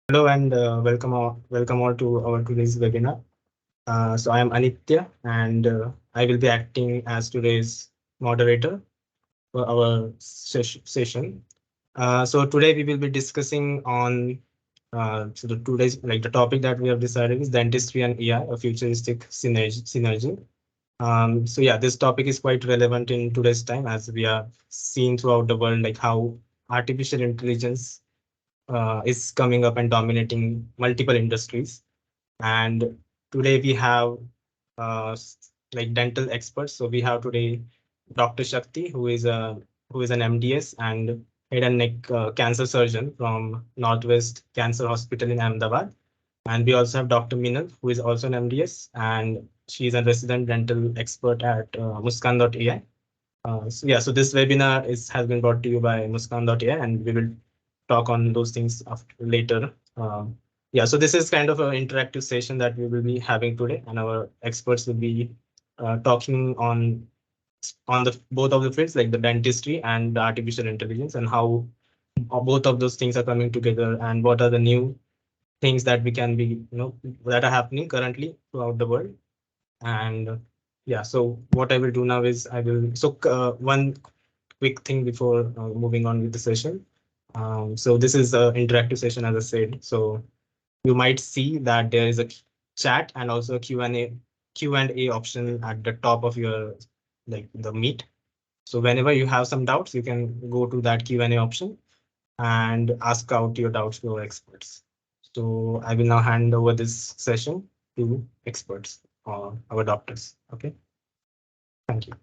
Hello and welcome all to our today's webinar. So I am Anitya and I will be acting as today's moderator for our session. So today we will be discussing on so the today's the topic that we have decided is dentistry and AI, a futuristic synergy. So yeah, this topic is quite relevant in today's time as we are seeing throughout the world like how artificial intelligence is coming up and dominating multiple industries. And today we have dental experts. So we have today Dr. Shakti, who is an MDS and head and neck cancer surgeon from Northwest Cancer Hospital in Ahmedabad. And we also have Dr. Minal, who is also an MDS, and she is a resident dental expert at Muskan.ai. So yeah, so this webinar has been brought to you by Muskan.ai, and we will talk on those things after, later. Yeah, so this is kind of an interactive session that we will be having today, and our experts will be talking on the both of the fields, like the dentistry and the artificial intelligence, and how both of those things are coming together, and what are the new things that we can be, that are happening currently throughout the world. And yeah, so what I will do now is one quick thing before moving on with the session. So this is an interactive session, as I said. So you might see that there is a chat and also a Q&A option at the top of your the Meet. So whenever you have some doubts, you can go to that Q&A option and ask out your doubts to our experts. So I will now hand over this session to experts or our doctors. Okay, thank you.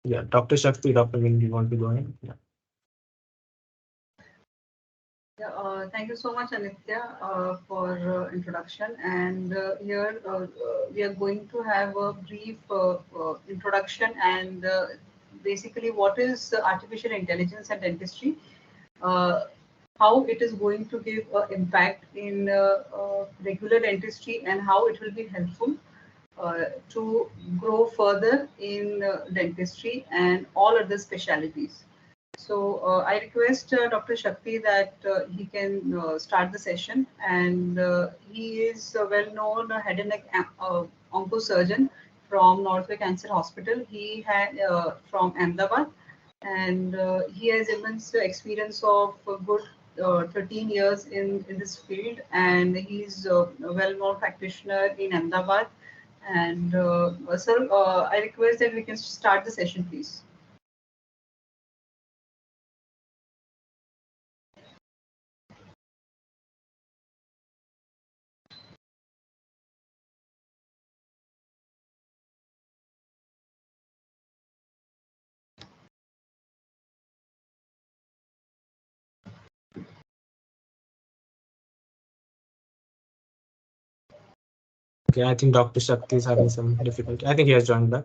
Yeah, Dr. Shakti, Dr. Min, do you want to go ahead? Yeah. Thank you so much, Anitya, for introduction. And here we are going to have a brief introduction and basically what is artificial intelligence and dentistry, uh, how it is going to give impact in regular dentistry, and how it will be helpful to grow further in dentistry and all other specialities. So I request Dr. Shakti that he can start the session, and he is a well-known head and neck oncosurgeon from Northwest Cancer Hospital. He had from Ahmedabad, and he has immense experience of a good 13 years in this field, and he's a well-known practitioner in Ahmedabad. And sir, I request that we can start the session, please. Okay, I think Dr. Shakti is having some difficulty. I think he has joined back.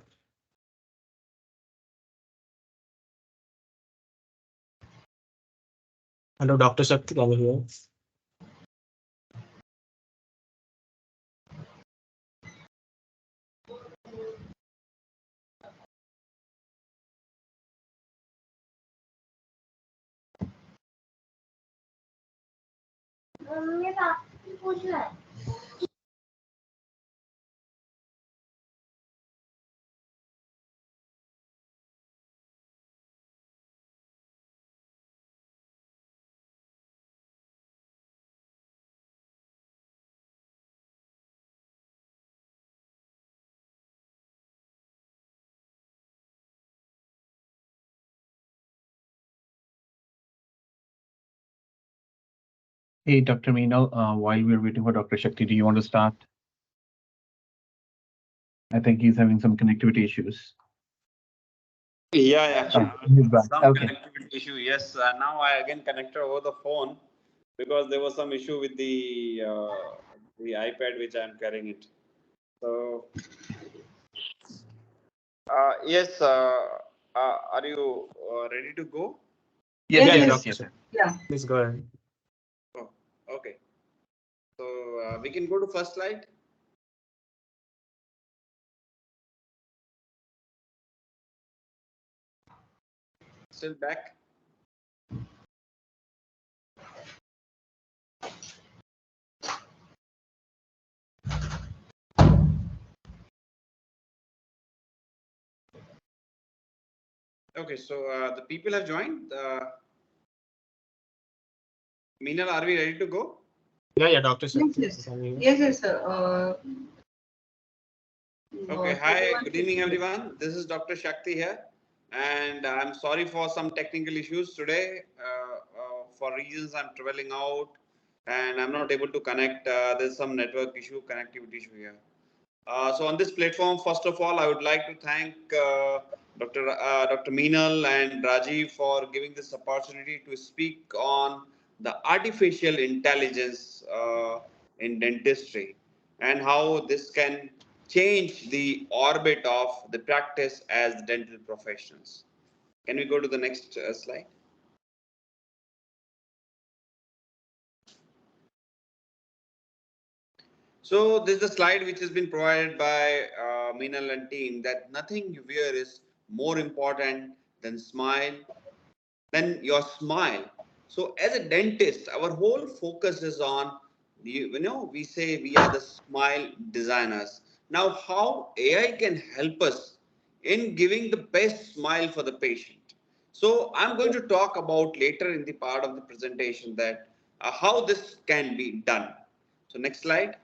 Hello, Dr. Shakti, can you hear us? Hey, Dr. Minal, while we're waiting for Dr. Shakti, do you want to start? I think he's having some connectivity issues. Yeah, Oh, he's back. some Okay. connectivity issue. Yes, now I again connected over the phone because there was some issue with the iPad which I am carrying it. So yes, are you ready to go? Yes, Yeah, yes, Dr. yes. Shakti. Yeah. Please go ahead. Oh, okay. So we can go to first slide. still back? Okay, so the people have joined. Minal, are we ready to go? Yeah, Dr. Shakti. Yes, sir. Okay, hi, Everyone good should evening, be here. everyone. This is Dr. Shakti here, and I'm sorry for some technical issues today. For reasons I'm traveling out, and I'm not able to connect. There's some network issue, connectivity issue here. So on this platform, first of all, I would like to thank Dr. Meenal and Rajiv for giving this opportunity to speak on the artificial intelligence in dentistry and how this can change the orbit of the practice as dental professionals. Can we go to the next slide? So this is the slide which has been provided by Meenal and team that nothing you wear is more important than your smile. So as a dentist, our whole focus is on we say we are the smile designers. Now how AI can help us in giving the best smile for the patient. So I'm going to talk about later in the part of the presentation that how this can be done. So next slide.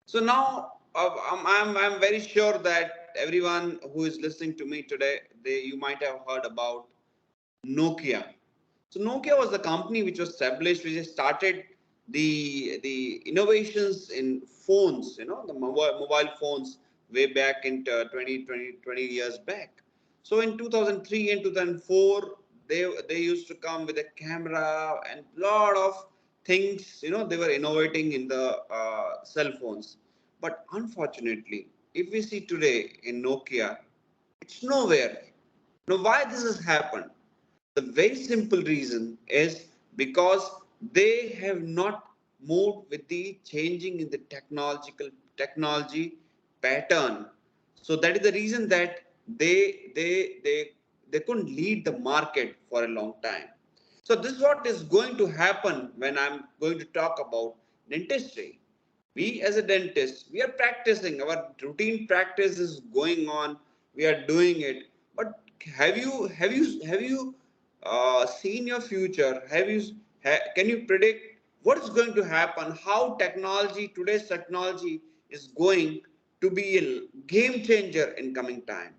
So now I'm very sure that everyone who is listening to me today, you might have heard about Nokia. So Nokia was the company which was established, which started the innovations in phones, the mobile phones way back in 20 years back. So in 2003 and 2004, they used to come with a camera and lot of things, they were innovating in the cell phones. But unfortunately, if we see today in Nokia, it's nowhere. Now, why this has happened? The very simple reason is because they have not moved with the changing in the technology pattern. So that is the reason that they couldn't lead the market for a long time. So this is what is going to happen when I'm going to talk about dentistry. We as a dentist, we are practicing, our routine practice is going on, we are doing it. But have you seen your future? Can you predict what is going to happen? How today's technology is going to be a game changer in coming time?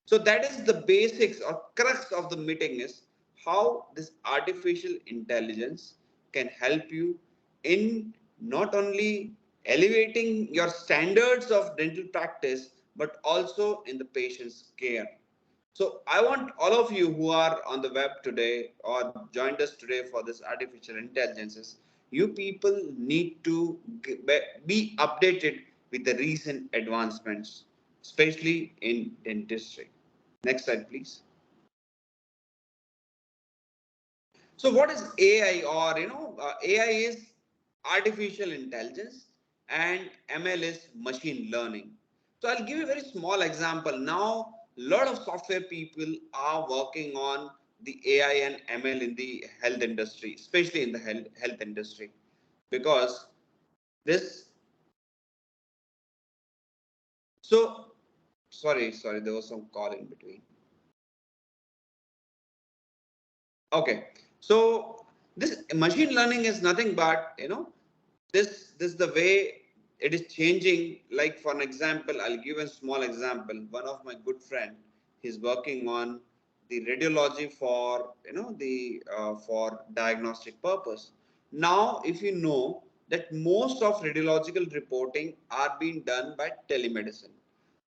So that is the basics or crux of the meeting is how this artificial intelligence can help you in not only elevating your standards of dental practice but also in the patient's care. So I want all of you who are on the web today or joined us today for this artificial intelligences, you people need to be updated with the recent advancements, especially in dentistry. Next slide, please. So what is AI or AI is artificial intelligence and ML is machine learning. So I'll give you a very small example. Now a lot of software people are working on the AI and ML in the health industry, especially in the health industry, because this. So sorry, there was some call in between. Okay, so this machine learning is nothing but this is the way it is changing. Like for an example, I'll give a small example. One of my good friend, he's working on the radiology for the for diagnostic purpose. Now, if you know that most of radiological reporting are being done by telemedicine.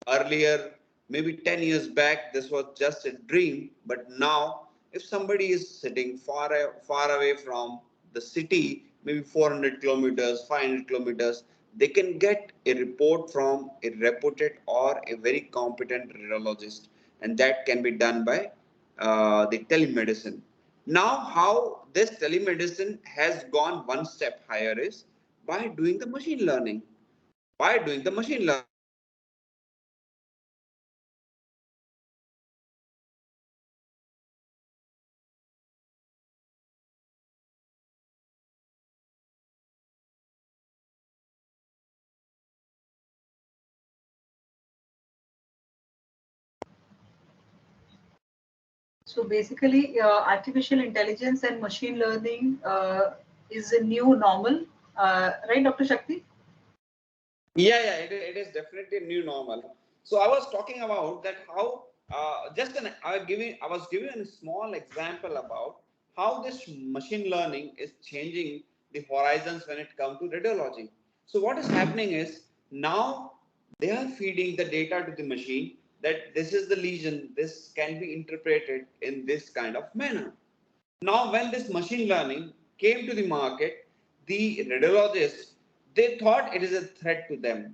Earlier, maybe 10 years back, this was just a dream, but now if somebody is sitting far away from the city, maybe 400 kilometers, 500 kilometers, they can get a report from a reputed or a very competent radiologist, and that can be done by the telemedicine. Now, how this telemedicine has gone one step higher is by doing the machine learning. By doing the machine learning. So basically, artificial intelligence and machine learning is a new normal, right, Dr. Shakti? Yeah, it is definitely a new normal. So I was talking about that how I was giving a small example about how this machine learning is changing the horizons when it comes to radiology. So what is happening is now they are feeding the data to the machine that this is the lesion, this can be interpreted in this kind of manner. Now, when this machine learning came to the market, the radiologists they thought it is a threat to them.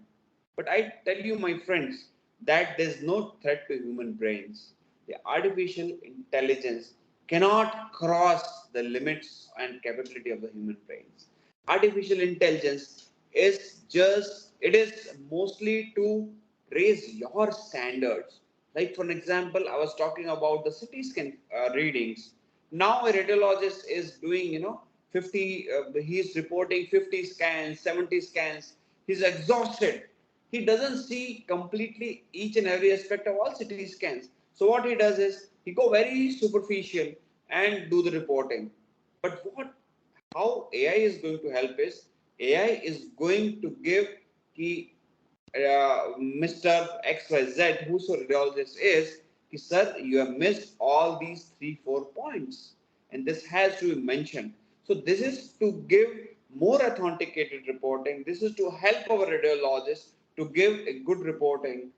But I tell you, my friends, that there is no threat to human brains. The artificial intelligence cannot cross the limits and capability of the human brains. Artificial intelligence is just it is mostly to raise your standards. Like for an example, I was talking about the CT scan readings. Now a radiologist is doing 50 he is reporting 50 scans, 70 scans. He's exhausted. He doesn't see completely each and every aspect of all CT scans. So what he does is he go very superficial and do the reporting. But what how AI is going to help is AI is going to give the Mr. XYZ, who's a radiologist is, sir, you have missed all these 3, 4 points, and this has to be mentioned. So this is to give more authenticated reporting. This is to help our radiologists to give a good reporting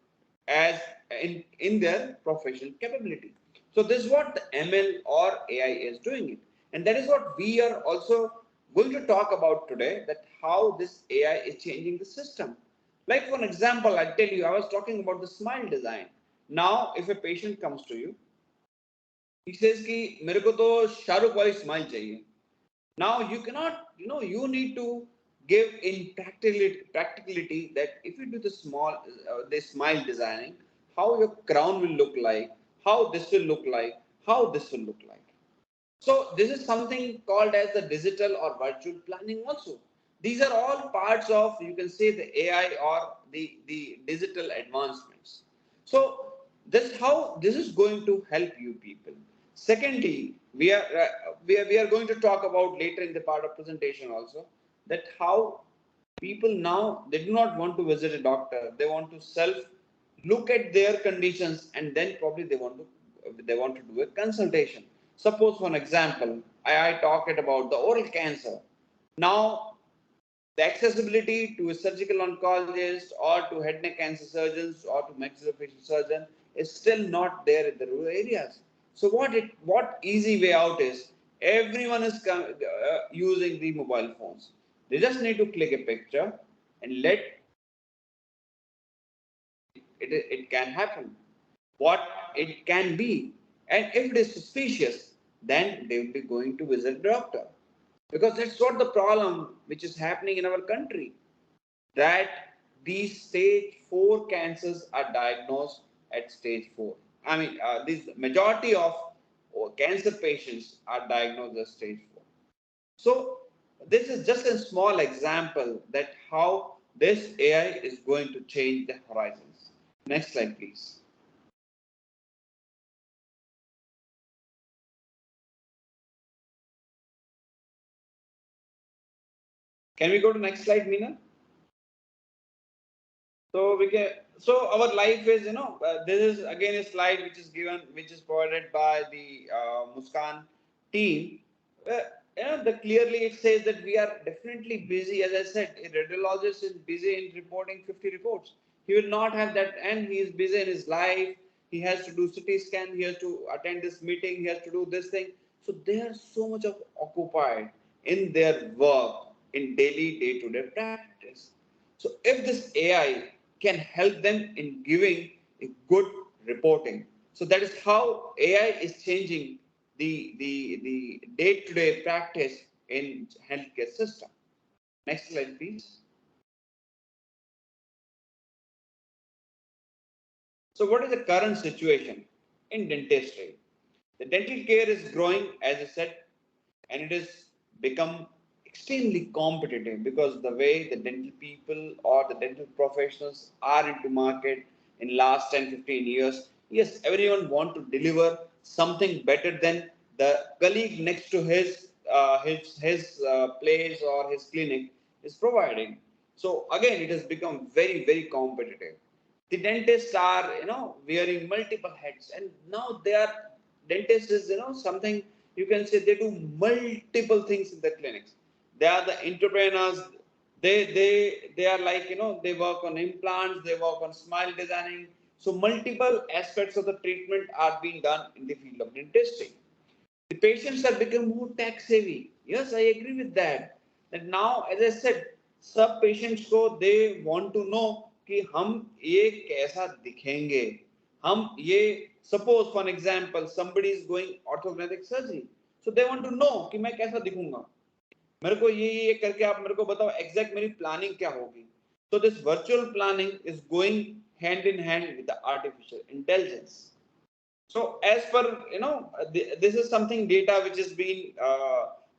as in their professional capability. So this is what the ML or AI is doing it, and that is what we are also going to talk about today. That how this AI is changing the system. Like for an example, I tell you, I was talking about the smile design. Now, if a patient comes to you, he says कि मेरे को तो शाहरुख वाली smile चाहिए. Now you cannot, you need to give in practicality that if you do the smile designing, how your crown will look like, how this will look like, how this will look like. So this is something called as the digital or virtual planning also. These are all parts of, you can say, the AI or the digital advancements. So this how this is going to help you people. Secondly, we are going to talk about later in the part of presentation also that how people now they do not want to visit a doctor. They want to self look at their conditions and then probably they want to do a consultation. Suppose for an example, I talked about the oral cancer. Now the accessibility to a surgical oncologist or to head neck cancer surgeons or to maxillofacial surgeon is still not there in the rural areas. So what easy way out is everyone is using the mobile phones. They just need to click a picture and let it can happen, what it can be. And if it is suspicious, then they will be going to visit the doctor. Because that's what the problem which is happening in our country, that these stage 4 cancers are diagnosed at stage 4. I mean, this majority of cancer patients are diagnosed at stage 4. So this is just a small example that how this AI is going to change the horizons. Next slide, please. Can we go to next slide, Meena? So we can. So our life is, this is again a slide which is given, which is provided by the Muskan team. Uh, the clearly it says that we are definitely busy. As I said, a radiologist is busy in reporting 50 reports. He will not have that, and he is busy in his life. He has to do CT scan. He has to attend this meeting. He has to do this thing. So they are so much of occupied in their work in daily day-to-day practice. So if this AI can help them in giving a good reporting. So that is how AI is changing the day-to-day practice in healthcare system. Next slide, please. So what is the current situation in dentistry? The dental care is growing, as I said, and it has become extremely competitive because the way the dental people or the dental professionals are into market in last 10, 15 years, Yes, everyone want to deliver something better than the colleague next to his place or his clinic is providing. So again, it has become very competitive. The dentists are wearing multiple hats, and now they are dentist is something you can say they do multiple things in the clinics. They are the entrepreneurs. They are like they work on implants, they work on smile designing. So multiple aspects of the treatment are being done in the field of dentistry. The patients are become more tax savvy. Yes, I agree with that. That now, as I said, सब patients को they want to know कि हम ये कैसा दिखेंगे. हम ये suppose for an example somebody is going orthodontic surgery, so they want to know कि मैं कैसा दिखूंगा. मेरे को ये करके आप मेरे को बताओ एग्जैक्ट मेरी प्लानिंग क्या होगी. So this virtual planning is going hand in hand with the artificial intelligence. So as per this is something data which is being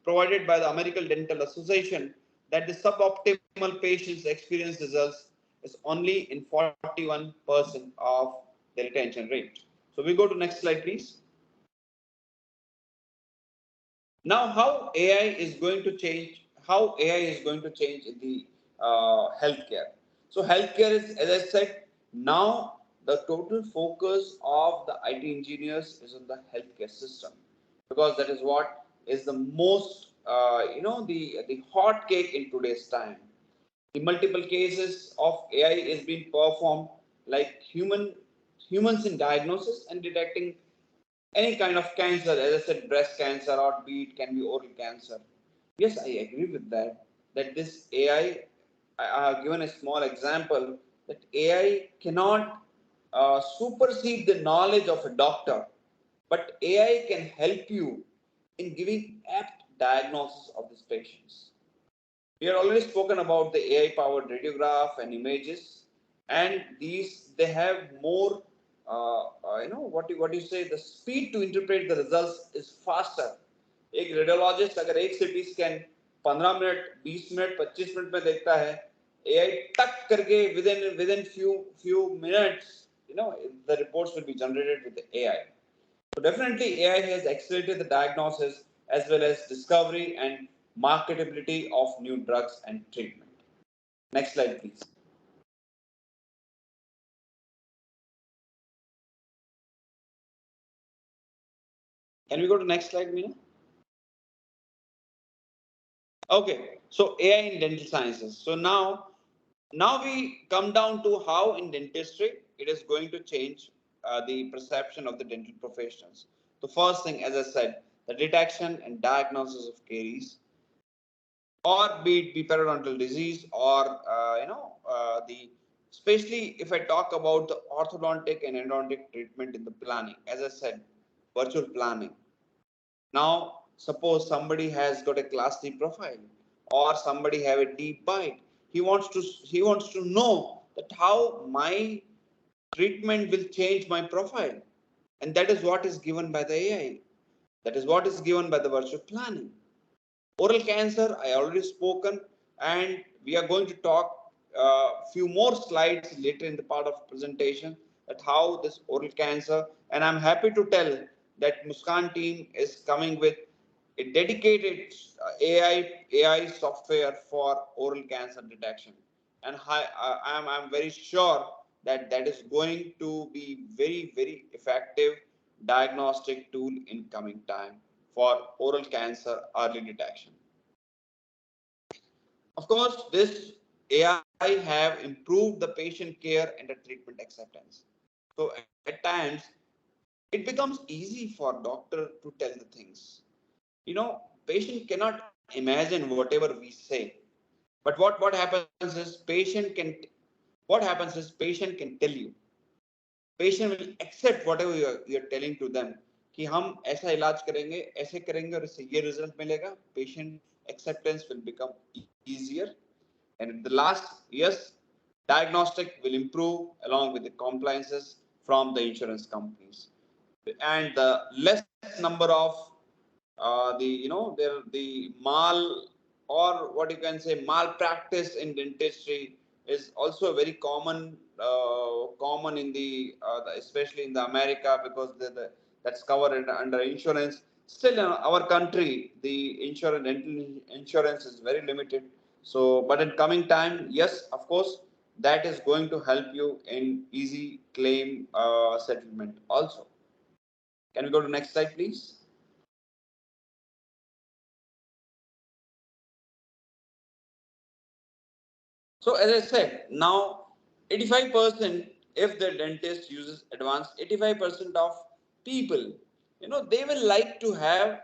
provided by the American Dental Association, that the suboptimal patients experience results is only in 41% of the retention rate. So we go to next slide, please. Now, how AI is going to change? How AI is going to change in the healthcare? So, healthcare is, as I said, now the total focus of the IT engineers is on the healthcare system, because that is what is the most, the hot cake in today's time. The multiple cases of AI is being performed like humans in diagnosis and detecting any kind of cancer, as I said, breast cancer or be it can be oral cancer. Yes, I agree with that. That this AI, I have given a small example that AI cannot supersede the knowledge of a doctor, but AI can help you in giving apt diagnosis of these patients. We have already spoken about the AI-powered radiograph and images, and these they have more. What you say, the speed to interpret the results is faster. एक radiologist अगर एक CT scan 15 minute 20 minute 25 minute में देखता है, AI टक करके within few minutes, the reports will be generated with the AI. So definitely AI has accelerated the diagnosis as well as discovery and marketability of new drugs and treatment. Next slide, please. Can we go to next slide, Meena? Okay, so AI in dental sciences. So now we come down to how in dentistry it is going to change the perception of the dental professionals. The first thing, as I said, the detection and diagnosis of caries, or be it be periodontal disease, or the especially if I talk about the orthodontic and endodontic treatment in the planning, as I said, virtual planning. Now, suppose somebody has got a class D profile, or somebody have a deep bite. He wants to know that how my treatment will change my profile, and that is what is given by the AI. That is what is given by the virtual planning. Oral cancer, I already spoken, and we are going to talk few more slides later in the part of presentation that how this oral cancer, and I'm happy to tell that Muskan team is coming with a dedicated AI software for oral cancer detection, and I'm very sure that that is going to be very effective diagnostic tool in coming time for oral cancer early detection. Of course, this AI have improved the patient care and the treatment acceptance. So at times, it becomes easy for doctor to tell the things. Patient cannot imagine whatever we say. But what happens is patient can tell you. Patient will accept whatever you're telling to them कि हम ऐसा इलाज करेंगे, ऐसे करेंगे और इससे ये रिजल्ट मिलेगा. Patient acceptance will become easier, and at the last, yes, diagnostic will improve along with the compliances from the insurance companies, and the less number of the mal, or what you can say, malpractice in dentistry is also very common in especially in the America, because that's covered under insurance. Still, in our country, the dental insurance is very limited. So, but in coming time, yes, of course, that is going to help you in easy claim settlement also. Can we go to next slide, please? So as I said, now 85%, if the dentist uses advanced, 85% of people, they will like to have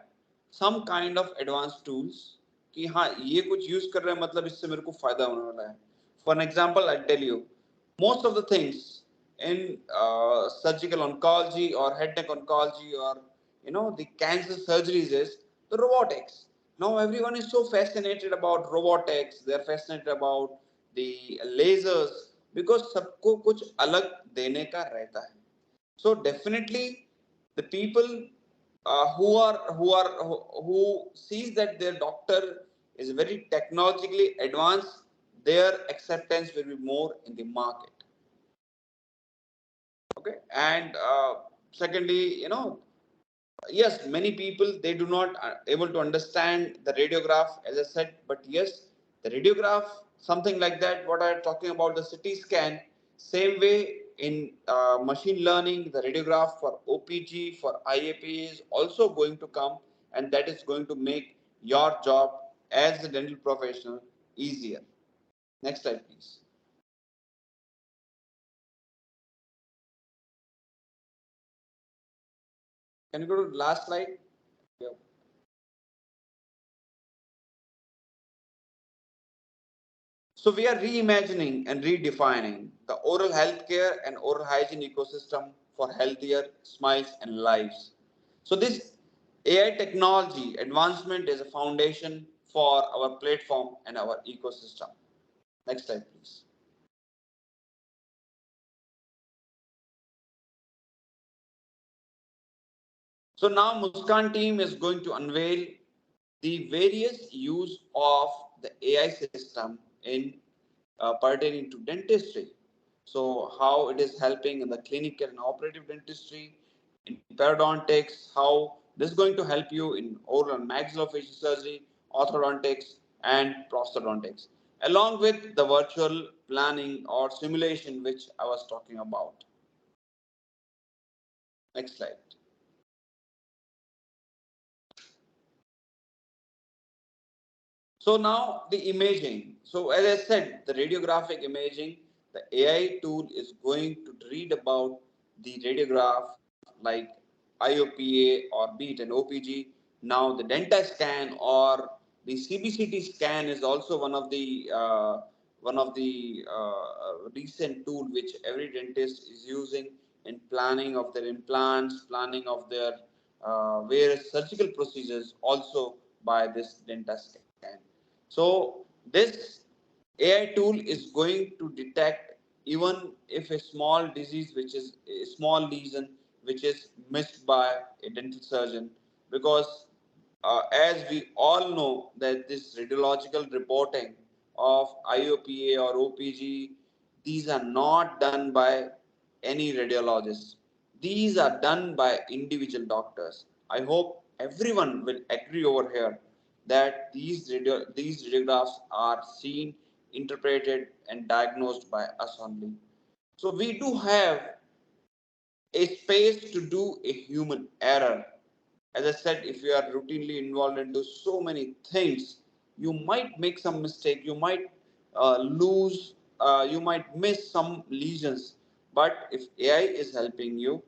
some kind of advanced tools कि हाँ ये कुछ use कर रहे हैं मतलब इससे मेरे को फायदा होने वाला है. For an example, I'll tell you, most of the things in surgical oncology or head neck oncology or the cancer surgeries is the robotics. Now everyone is so fascinated about robotics. They're fascinated about the lasers because सबको कुछ अलग देने का रहता है. So definitely the people who sees that their doctor is very technologically advanced, their acceptance will be more in the market. Okay, and secondly, yes, many people, they do not able to understand the radiograph, as I said, but yes, the radiograph, something like that, what I'm talking about, the CT scan, same way in machine learning, the radiograph for OPG, for IAP is also going to come, and that is going to make your job as a dental professional easier. Next slide, please. Can you go to the last slide? Yeah. So we are reimagining and redefining the oral healthcare and oral hygiene ecosystem for healthier smiles and lives. So this AI technology advancement is a foundation for our platform and our ecosystem. Next slide, please. So now Muskan team is going to unveil the various use of the AI system in pertaining to dentistry. So how it is helping in the clinical and operative dentistry, in periodontics, how this is going to help you in oral and maxillofacial surgery, orthodontics, and prosthodontics, along with the virtual planning or simulation which I was talking about. Next slide. So now the imaging. So as I said, the radiographic imaging, the AI tool is going to read about the radiograph like IOPA or be it an OPG. Now the Denta scan or the CBCT scan is also one of the recent tool which every dentist is using in planning of their implants, planning of their various surgical procedures also by this Denta scan. So this AI tool is going to detect even if a small disease, which is a small lesion, which is missed by a dental surgeon, because as we all know that this radiological reporting of IOPA or OPG, these are not done by any radiologist. These are done by individual doctors. I hope everyone will agree over here that these radiographs are seen, interpreted, and diagnosed by us only. So we do have a space to do a human error. As I said, if you are routinely involved into so many things, you might make some mistake, you might you might miss some lesions. But if AI is helping you,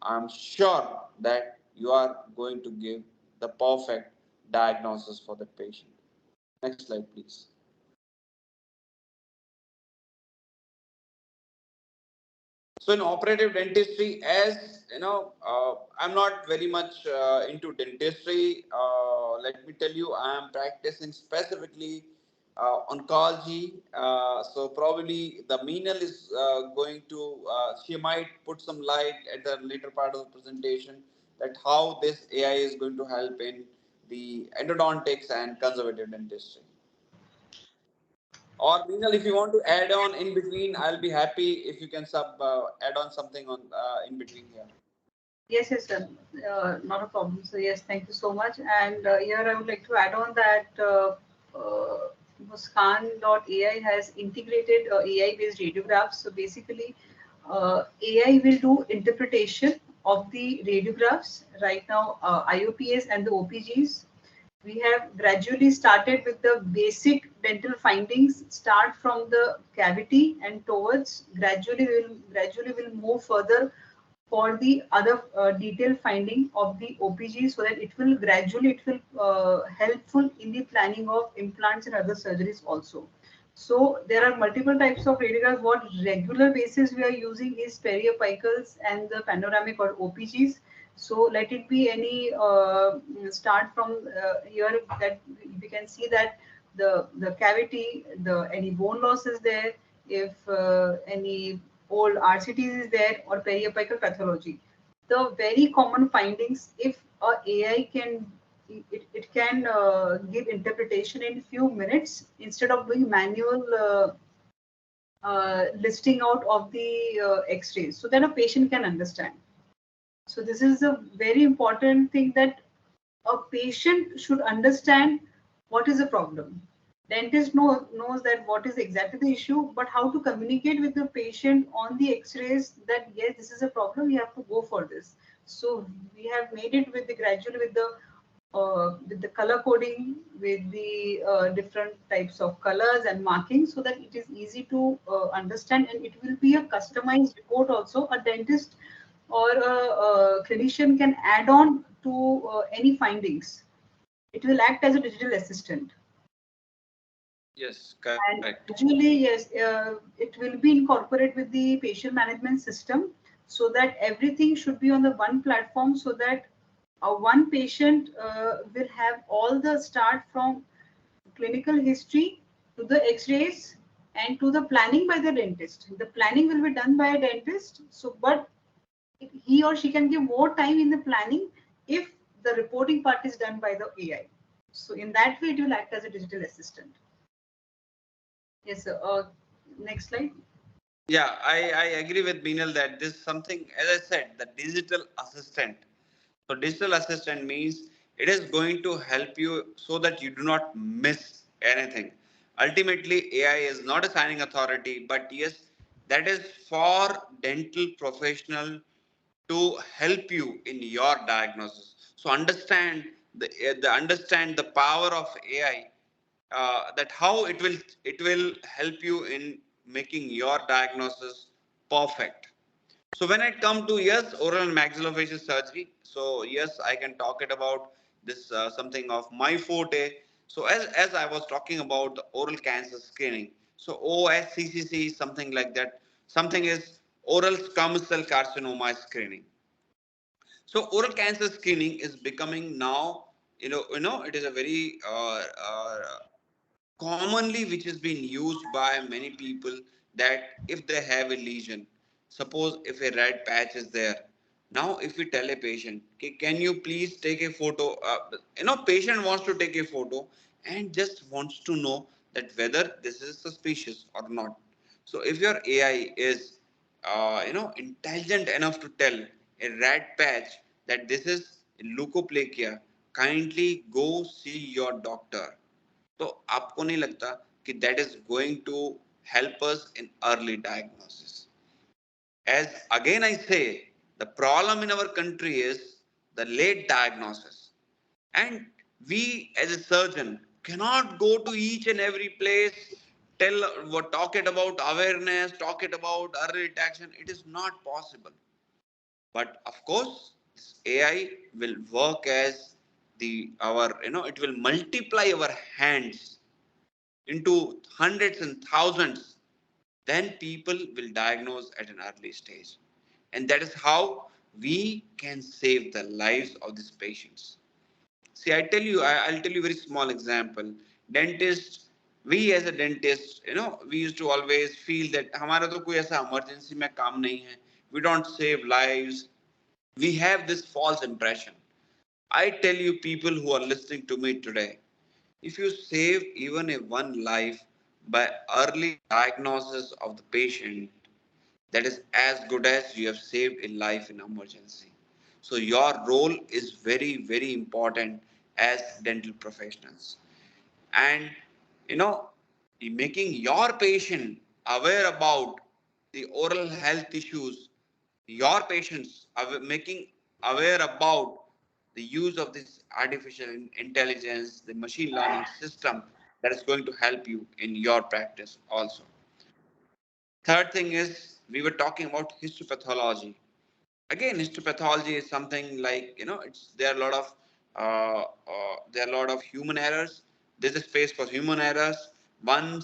I'm sure that you are going to give the perfect diagnosis for the patient. Next slide, please. So in operative dentistry, as you know, I'm not very much into dentistry. Let me tell you, I am practicing specifically oncology. So probably the Minal is going to, she might put some light at the later part of the presentation that how this AI is going to help in the endodontics and conservative dentistry. Or Minal, if you want to add on in between, I'll be happy if you can add on something on in between here. Yes, yes, sir. Not a problem. So yes, thank you so much. And here I would like to add on that Muskan.ai has integrated AI-based radiographs. So basically, AI will do interpretation of the radiographs right now, IOPs and the OPGs. We have gradually started with the basic dental findings, start from the cavity and towards gradually will move further for the other detailed finding of the OPG, so that it will helpful in the planning of implants and other surgeries also. So there are multiple types of radiographs. What regular basis we are using is periapicals and the panoramic or OPGs. So let it be any start from here that we can see that the cavity, the any bone loss is there, if any old RCTs is there, or periapical pathology. The very common findings, if a AI can it can give interpretation in few minutes instead of doing manual listing out of the x-rays, so that a patient can understand. So this is a very important thing, that a patient should understand what is the problem. Dentist knows that what is exactly the issue, but how to communicate with the patient on the x-rays that yes, this is a problem, you have to go for this. So we have made it with the gradually with the color coding, with the different types of colors and markings, so that it is easy to understand, and it will be a customized report also. A dentist or a clinician can add on to any findings. It will act as a digital assistant. Yes, And correct. gradually, yes, it will be incorporated with the patient management system, so that everything should be on the one platform, so that one patient will have all the start from clinical history to the x-rays and to the planning by the dentist. The planning will be done by a dentist. So, but he or she can give more time in the planning if the reporting part is done by the AI. So in that way, it will act as a digital assistant. Yes, sir. Next slide. Yeah, I agree with Minal that this is something, as I said, the digital assistant. So digital assistant means it is going to help you so that you do not miss anything. Ultimately, AI is not a signing authority, but yes, that is for dental professional to help you in your diagnosis. So understand the power of AI, that how it will help you in making your diagnosis perfect. So when I come to yes, oral and maxillofacial surgery, so yes, I can talk it about this something of my forte. So as I was talking about the oral cancer screening, so OSCCC something like that. Something is oral squamous cell carcinoma screening. So oral cancer screening is becoming now, it is a very commonly which is being used by many people, that if they have a lesion, suppose if a red patch is there, now if we tell a patient, okay, can you please take a photo, patient wants to take a photo and just wants to know that whether this is suspicious or not. So if your AI is intelligent enough to tell a red patch that this is leukoplakia, kindly go see your doctor, तो आपको नहीं लगता कि that is going to help us in early diagnosis? As again I say, the problem in our country is the late diagnosis, and we as a surgeon cannot go to each and every place, talk it about awareness, talk it about early detection. It is not possible. But of course, this AI will work as the our it will multiply our hands into hundreds and thousands, then people will diagnose at an early stage. And that is how we can save the lives of these patients. See, I'll tell you a very small example. Dentist, we as a dentist, we used to always feel that हमारा तो कोई ऐसा emergency में काम नहीं है. We don't save lives. We have this false impression. I tell you, people who are listening to me today, if you save even a one life, by early diagnosis of the patient, that is as good as you have saved a life in emergency. So your role is very, very important as dental professionals. And you know, making your patient aware about the oral health issues, your patients making aware about the use of this artificial intelligence, the machine learning system that is going to help you in your practice also. Third thing is, we were talking about histopathology. Again, histopathology is something like, it's there are a lot of human errors. There's a space for human errors. One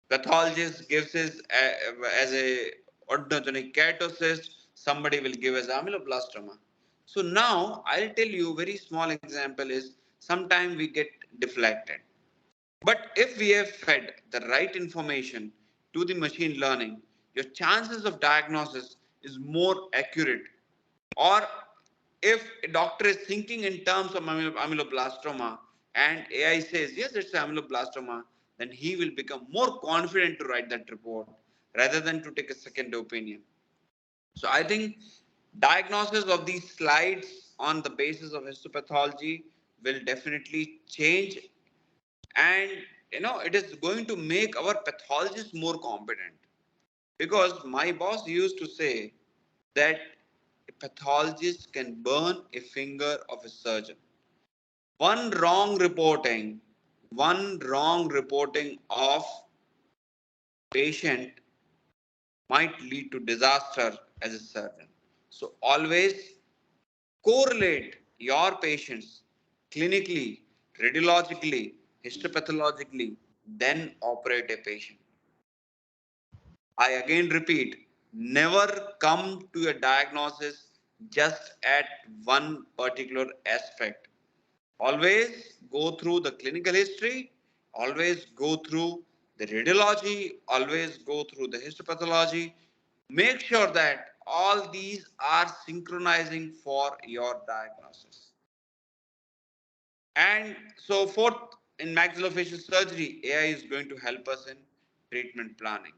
pathologist gives his as a odontogenic keratocyst. Somebody will give as ameloblastoma. So now I'll tell you very small example is sometimes we get deflected. But if we have fed the right information to the machine learning, your chances of diagnosis is more accurate. Or if a doctor is thinking in terms of ameloblastoma and AI says, yes, it's ameloblastoma, then he will become more confident to write that report rather than to take a second opinion. So I think diagnosis of these slides on the basis of histopathology will definitely change, and it is going to make our pathologists more competent, because my boss used to say that a pathologist can burn a finger of a surgeon. One wrong reporting, one wrong reporting of patient might lead to disaster as a surgeon. So always correlate your patients clinically, radiologically, histopathologically, then operate a patient. I again repeat, never come to a diagnosis just at one particular aspect. Always go through the clinical history, always go through the radiology, always go through the histopathology. Make sure that all these are synchronizing for your diagnosis. And so forth, in maxillofacial surgery, AI is going to help us in treatment planning.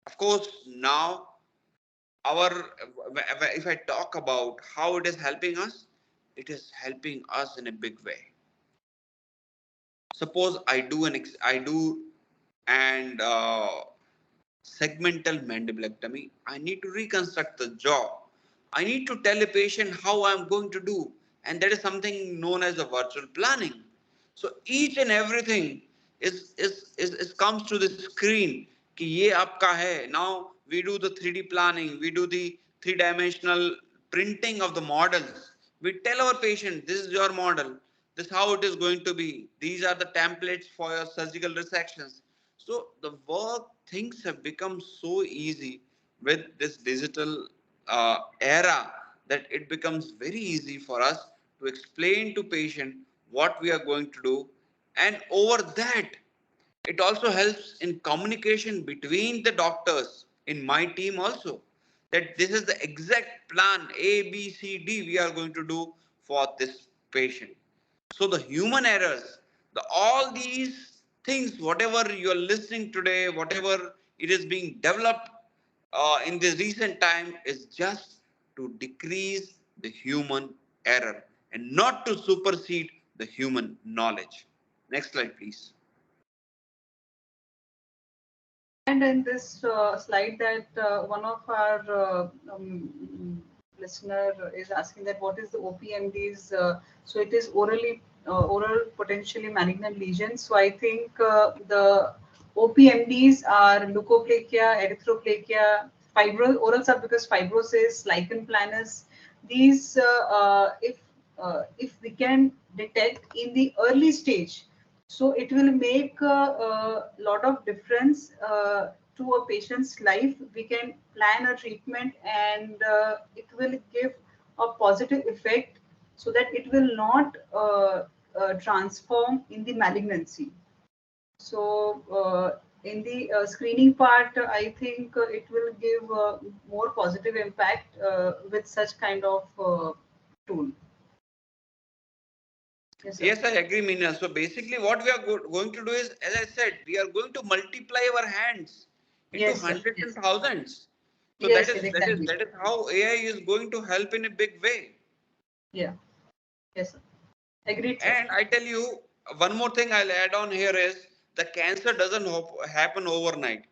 Of course, now our if I talk about how it is helping us, it is helping us in a big way. Suppose I do and segmental mandibulectomy. I need to reconstruct the jaw. I need to tell a patient how I'm going to do, and that is something known as the virtual planning. So each and everything is comes to the screen. कि ये आपका है. Now we do the 3D planning. We do the three-dimensional printing of the models. We tell our patient, this is your model. This is how it is going to be. These are the templates for your surgical resections. So the work things have become so easy with this digital era, that it becomes very easy for us to explain to patient what we are going to do, and over that it also helps in communication between the doctors in my team also, that this is the exact plan A, B, C, D we are going to do for this patient. So the human errors, all these things, whatever you are listening today, whatever it is being developed in this recent time, is just to decrease the human error and not to supersede the human knowledge. Next slide, please. And in this slide that one of our listener is asking that what is the OPMDs? So it is oral potentially malignant lesions. So I think the OPMDs are leukoplakia, erythroplakia, oral submucous fibrosis, lichen planus. These, if we can detect in the early stage, so it will make a lot of difference to a patient's life. We can plan a treatment, and it will give a positive effect, so that it will not transform in the malignancy. So in the screening part, I think it will give more positive impact with such kind of tool. Yes, sir. Yes, I agree, Meena. So basically, what we are going to do is, as I said, we are going to multiply our hands into Yes, sir. hundreds and Yes. thousands. So that Yes, is yes, that is exactly. that is how AI is going to help in a big way. Yeah. Yes, sir. Agreed, sir. And I tell you, one more thing I'll add on here is the cancer doesn't happen overnight.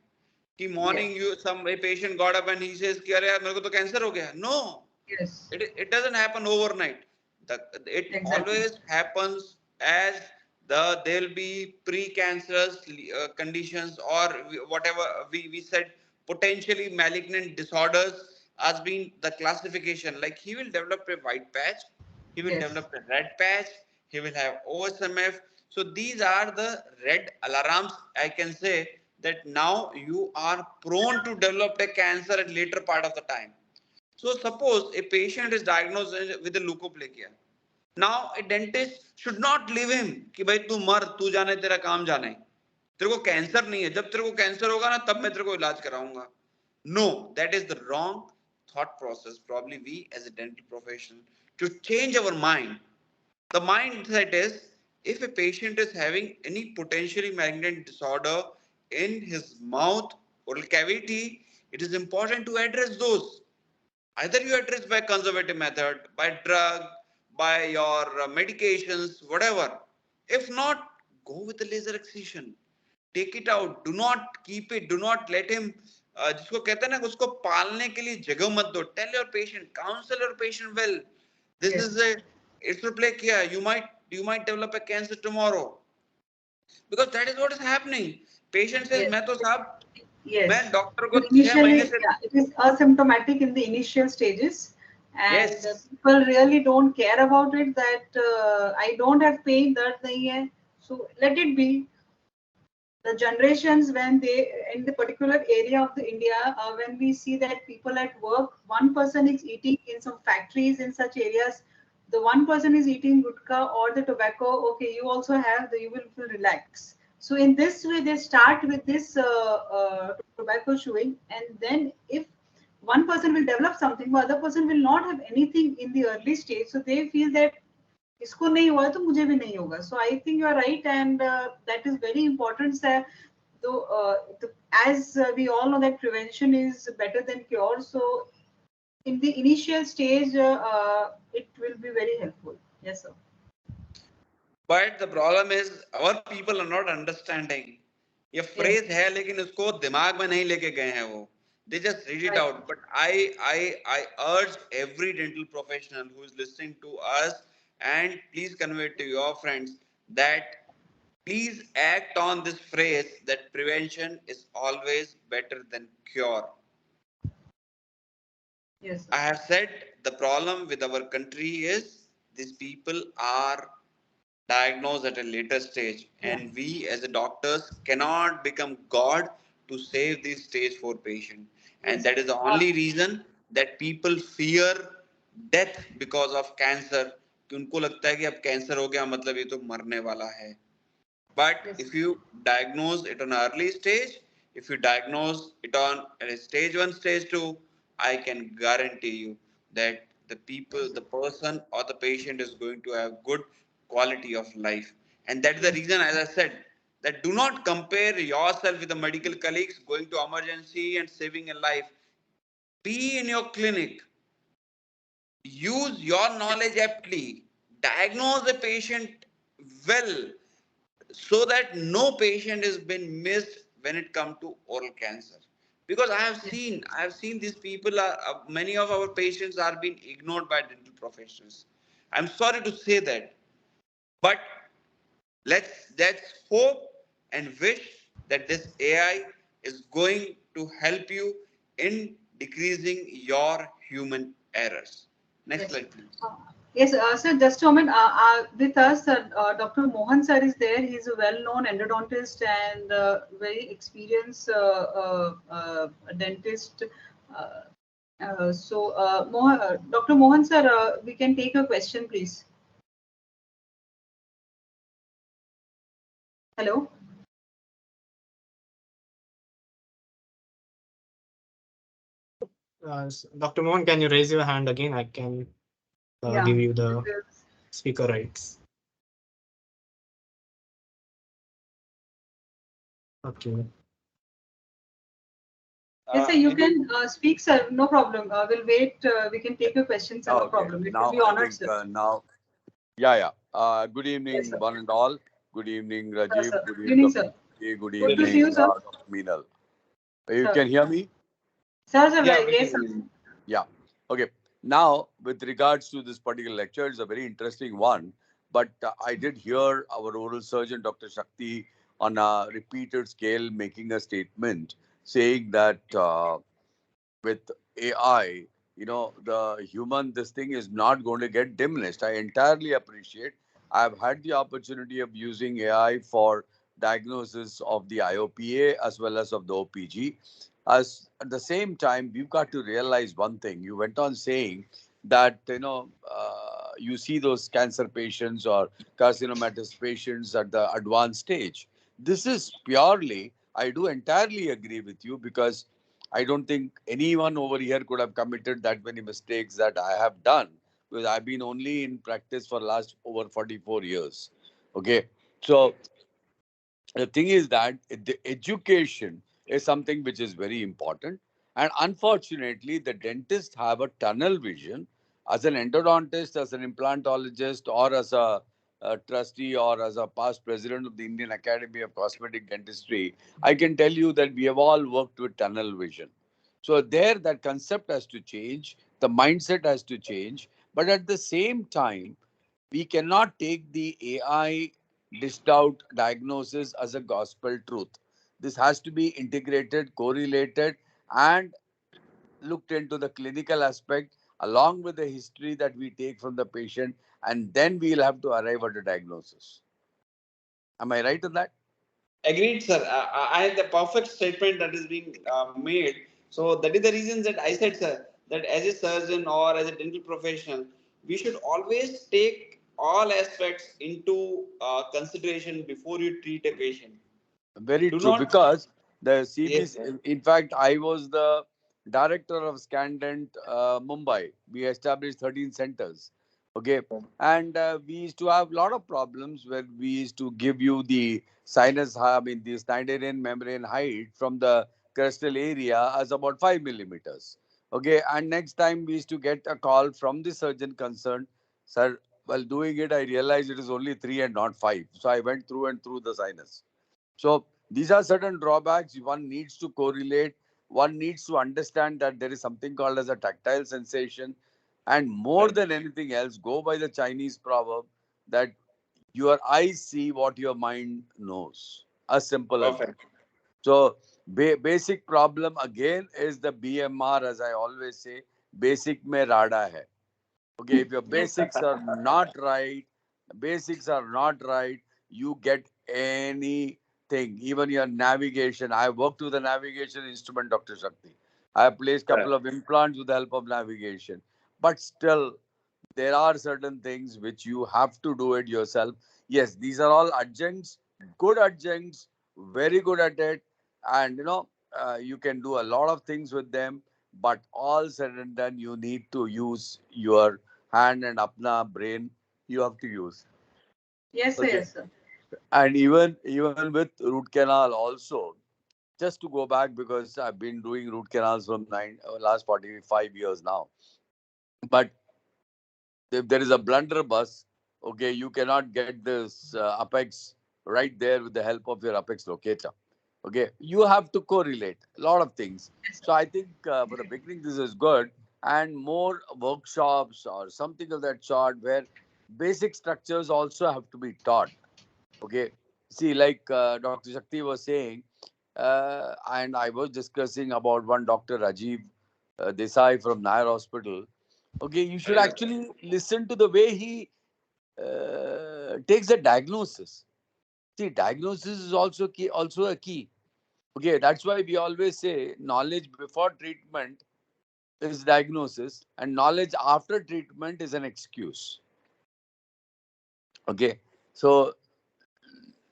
कि Yeah. morning you some a patient got up and he says कि अरे यार मेरे को तो cancer हो गया. No, Yes. it doesn't happen overnight. It Exactly. always happens as there will be precancerous conditions or whatever we said potentially malignant disorders as being the classification. Like he will develop a white patch, he will Yes. develop a red patch, he will have OSMF. So these are the red alarms. I can say that now you are prone to develop a cancer at later part of the time. So suppose a patient is diagnosed with a leukoplegia. Now a dentist should not leave him कि भाई तू मर तू जाने तेरा काम जाने तेरे को कैंसर नहीं है जब तेरे को कैंसर होगा ना तब मैं तेरे को इलाज कराऊंगा. No, that is the wrong thought process. Probably we as a dental profession to change our mind. The mindset is if a patient is having any potentially malignant disorder in his mouth oral cavity, it is important to address those. Either you address by conservative method, by drug, by your medications, whatever. If not, go with the laser excision. Take it out. Do not keep it. Do not let him. जिसको कहते हैं ना उसको पालने के लिए जगह मत दो. Tell your patient, counsel your patient well. This Yes. is a it's a play here. You might develop a cancer tomorrow because that is what is happening. Patient says Yes. मैं तो साहब मैं Yes. डॉक्टर को Because 6 महीने initially, से yeah, it is asymptomatic in the initial stages, and yes. people really don't care about it. That I don't have pain, that nahi hai, so let it be. The generations when they in the particular area of the India, when we see that people at work, one person is eating in some factories in such areas, the one person is eating gutka or the tobacco. Okay, you also have the you will feel relax. So in this way, they start with this tobacco chewing, and then if one person will develop something, the other person will not have anything in the early stage, so they feel that इसको नहीं हुआ तो मुझे भी नहीं होगा. So I think you are right, and that is very important, sir. Though, as we all know that prevention is better than cure, so in the initial stage, it will be very helpful. Yes, sir. But the problem is our people are not understanding. ये Yes, phrase है लेकिन उसको दिमाग में नहीं लेके गए हैं वो. They just read it right. out. But I urge every dental professional who is listening to us and please convey it to your friends that please act on this phrase that prevention is always better than cure. Yes, sir. I have said the problem with our country is these people are diagnosed at a later stage, Yeah. and we as a doctors cannot become God to save this stage 4 patient. And Yes, that sir. is the only reason that people fear death because of cancer. कि उनको लगता है कि अब cancer हो गया मतलब ये तो मरने वाला है. But Yes, if you diagnose it on an early stage, if you diagnose it on a stage 1, stage 2, I can guarantee you that yes, the person or the patient is going to have good quality of life. And that's the yes, reason, as I said, that do not compare yourself with the medical colleagues going to emergency and saving a life. Be in your clinic, use your knowledge aptly, diagnose the patient well, so that no patient has been missed when it comes to oral cancer. Because yes, I have seen these people are many of our patients are being ignored by dental professionals. I'm sorry to say that, but let's hope and wish that this AI is going to help you in decreasing your human errors. Next yes, sir. slide please. Yes, sir, just a moment. With us, Dr. Mohan sir is there. He's a well-known endodontist and very experienced dentist. Uh, Dr. Mohan sir, we can take a question, please. Hello. Dr. Mohan, can you raise your hand again? I can Yeah. give you the speaker rights. Okay. Yes, sir, you Any, can speak, sir. No problem. We'll wait. We can take your questions, sir. No Okay, problem. It will now be I honored, think sir. now, yeah, yeah. Good Yes, evening, sir. one and all. Good evening, Sir, Rajiv. sir. Good Good evening, evening, Dr. sir. Shakti. Good Good good to see evening, you, evening, sir. sir. Dr. Minal. You Sir. can hear me? Sir, Yeah, we yes, can sir. hear you. Yeah. Okay. Now, with regards to this particular lecture, it's a very interesting one. But I did hear our oral surgeon, Dr. Shakti, on a repeated scale making a statement saying that with AI, the human, this thing is not going to get diminished. I entirely appreciate. I've had the opportunity of using AI for diagnosis of the IOPA as well as of the OPG. As at the same time, we've got to realize one thing. You went on saying that you see those cancer patients or carcinomatous patients at the advanced stage. This is purely, I do entirely agree with you because I don't think anyone over here could have committed that many mistakes that I have done because I've been only in practice for last over 44 years. Okay. So the thing is that the education is something which is very important. And unfortunately, the dentists have a tunnel vision. As an endodontist, as an implantologist, or as a trustee, or as a past president of the Indian Academy of Cosmetic Dentistry, I can tell you that we have all worked with tunnel vision. So there, that concept has to change, the mindset has to change, but at the same time, we cannot take the AI dished out diagnosis as a gospel truth. This has to be integrated, correlated, and looked into the clinical aspect along with the history that we take from the patient, and then we'll have to arrive at a diagnosis. Am I right in that? Agreed, sir. I the perfect statement that is being made. So that is the reason that I said, sir, that as a surgeon or as a dental professional, we should always take all aspects into consideration before you treat a patient. Very Do true. not. Because the Yes, CBC, sir. in fact, I was the director of Scandent Mumbai. We established 13 centers. Okay. And we used to have a lot of problems where we used to give you the sinus, I mean, the Schneiderian membrane height from the crestal area as about 5 millimeters. Okay. And next time we used to get a call from the surgeon concerned, sir, while doing it, I realized it is only 3 and not 5. So I went through and through the sinus. So these are certain drawbacks. One needs to correlate. One needs to understand that there is something called as a tactile sensation. And more Right. than anything else, go by the Chinese proverb that your eyes see what your mind knows. As simple as that. Perfect. So basic problem again is the BMR, as I always say, basic mein rada hai. Okay, if your Yes, sir. basics are not right, you get anything, even your navigation. I worked with the navigation instrument, Dr. Shakti. I placed couple Right. of implants with the help of navigation. But still, there are certain things which you have to do it yourself. Yes, these are all adjuncts, good adjuncts, very good at it, and you can do a lot of things with them. But all said and done, you need to use your hand and apna brain. You have to use. Yes, sir. Okay, Yes, sir. and even with root canal also. Just to go back because I've been doing root canals from last 45 years now. But if there is a blunderbuss, okay, you cannot get this apex right there with the help of your apex locator. Okay, you have to correlate a lot of things. Yes, sir. So I think for the beginning, this is good, and more workshops or something of that sort where basic structures also have to be taught. Okay, see, like Dr. Shakti was saying, and I was discussing about one Dr. Rajiv Desai from Nair Hospital. Okay, you should Right. actually listen to the way he takes the diagnosis. See, diagnosis is also a key. Okay, that's why we always say knowledge before treatment is diagnosis, and knowledge after treatment is an excuse. Okay, so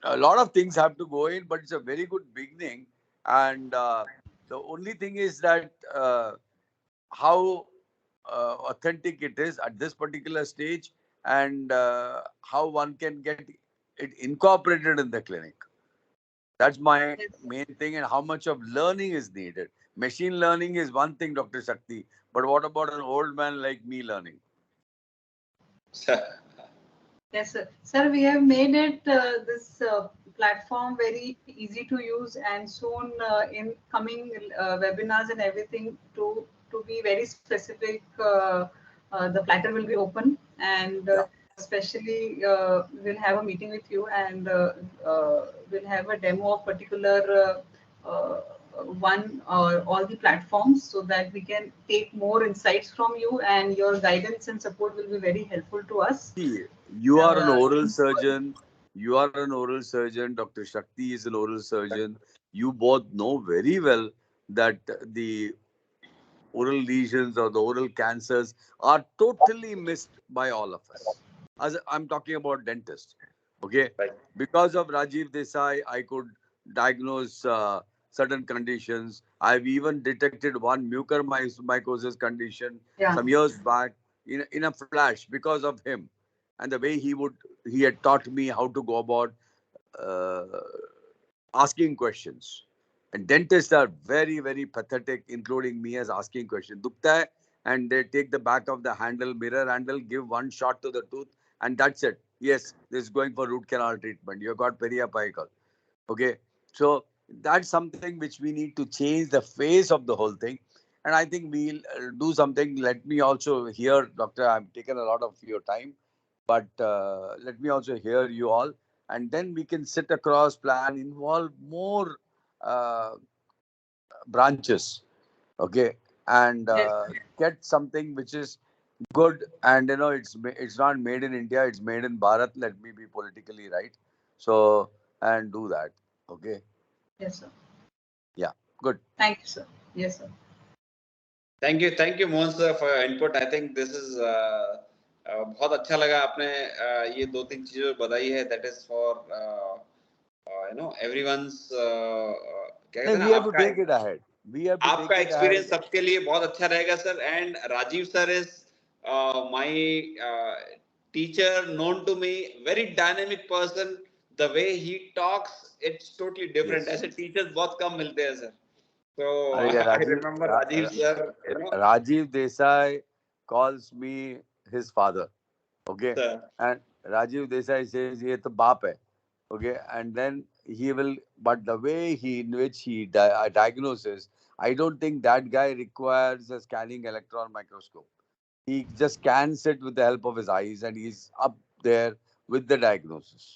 a lot of things have to go in, but it's a very good beginning. And the only thing is that how authentic it is at this particular stage, and how one can get it incorporated in the clinic. That's my Yes. main thing, and how much of learning is needed. Machine learning is one thing, Dr. Shakti, but what about an old man like me learning? Yes, sir. Sir, we have made it this platform very easy to use, and soon in coming webinars and everything to be very specific, the platter will be open, and Yeah. especially we'll have a meeting with you, and we'll have a demo of particular one or all the platforms, so that we can take more insights from you, and your guidance and support will be very helpful to us. See, you are an oral Going forward. surgeon. You are an oral surgeon. Dr. Shakti is an oral surgeon. You both know very well that the oral lesions or the oral cancers are totally missed by all of us. As I'm talking about dentists, okay? Right. Because of Rajiv Desai, I could diagnose certain conditions. I've even detected one mucormycosis condition Yeah. some years back in a flash because of him, and the way he had taught me how to go about uh, asking questions. And dentists are very, very pathetic, including me, as asking questions. Dukta hai, and they take the back of the handle, mirror handle, give one shot to the tooth, and that's it. Yes, this is going for root canal treatment. You got periapical. Okay. So that's something which we need to change the face of the whole thing. And I think we'll do something. Let me also hear, Doctor, I've taken a lot of your time, but let me also hear you all. And then we can sit across, plan, involve more uh, branches, okay, and Yes. get something which is good. And it's not made in India, it's made in Bharat. Let me be politically right. So, and do that. Okay. Yes, sir. Yeah. Good. Thank you, sir. Yes, sir. Thank you Mohan sir for your input I think this is बहुत अच्छा लगा आपने ये दो तीन चीजें बताई है दैट इज फॉर एवरीवन्स क्या कहते And हैं we ना have to आपका take it ahead. We have to take आपका it ahead. एक्सपीरियंस सबके लिए बहुत अच्छा रहेगा sir and Rajiv sir is my teacher known to me very dynamic person the way he talks it's totally different Yes. ऐसे teachers बहुत कम मिलते हैं sir so I get I remember Rajiv sir, you know, Rajiv Desai calls me his father. Okay. sir. And Rajiv Desai says, "Ye to baap hai." Okay. And then he will, but the way in which he diagnoses, I don't think that guy requires a scanning electron microscope. He just scans it with the help of his eyes, and he's up there with the diagnosis.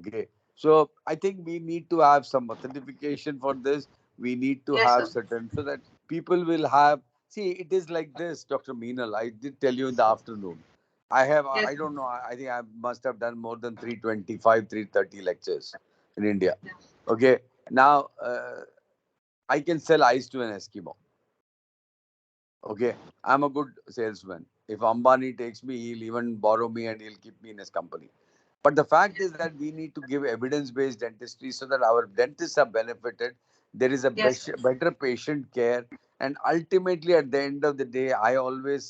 Okay. So I think we need to have some authentication for this. We need to Yes, have sir. certain so that people will have. See, it is like this, Dr. Meenal. I did tell you in the afternoon. Yes, I sir. don't know. I think I must have done more than 325, 330 lectures in India. Yeah. Okay. Now, I can sell ice to an Eskimo. Okay. I'm a good salesman. If Ambani takes me, he'll even borrow me and he'll keep me in his company. But the fact Yes, is sir. that we need to give evidence-based dentistry so that our dentists are benefited. There is a Yes, sir. better patient care. And ultimately, at the end of the day, I always,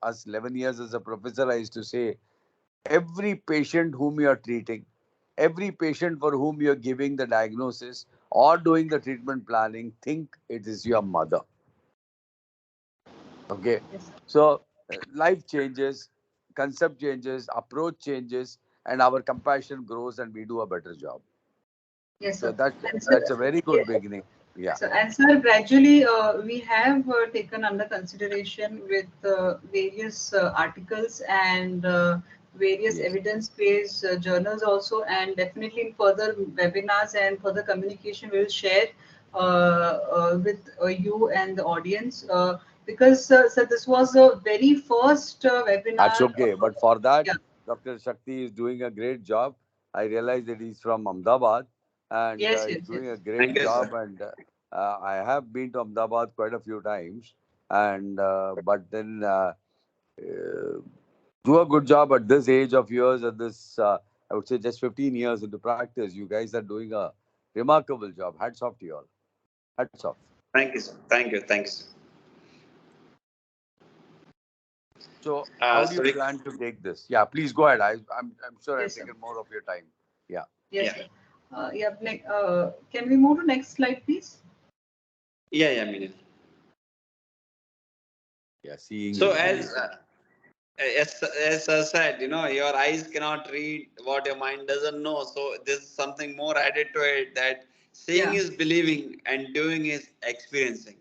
as 11 years as a professor, I used to say, every patient whom you are treating, every patient for whom you are giving the diagnosis or doing the treatment planning, think it is your mother. Okay. Yes, sir. So life changes, concept changes, approach changes, and our compassion grows and we do a better job. Yes, So sir. that And that's sir, a very good yes, beginning. Yeah. sir. And sir, gradually we have taken under consideration with various articles and various Yes. evidence-based journals also, and definitely in further webinars and further communication we will share with you and the audience. Because sir, this was the very first That's webinar. okay. But for that, Yeah. Dr. Shakti is doing a great job. I realize that he's from Ahmedabad and Yes, he's yes, yes. doing a Thank great you, job. sir. And I have been to Ahmedabad quite a few times. And but then do a good job at this age of yours, at this, I would say, just 15 years into practice. You guys are doing a remarkable job. Hats off to you all. Hats off. Thank you, sir. Thank you. Thanks. So, how do you Sorry. plan to take this? Yeah, please go ahead. I'm sure I've Yes, sir. taken more of your time. Yeah. Yes, Yeah. sir. Can we move to next slide, please? Yeah, Minal. Yeah, seeing. So as I said, your eyes cannot read what your mind doesn't know. So there's something more added to it, that seeing Yeah. is believing and doing is experiencing.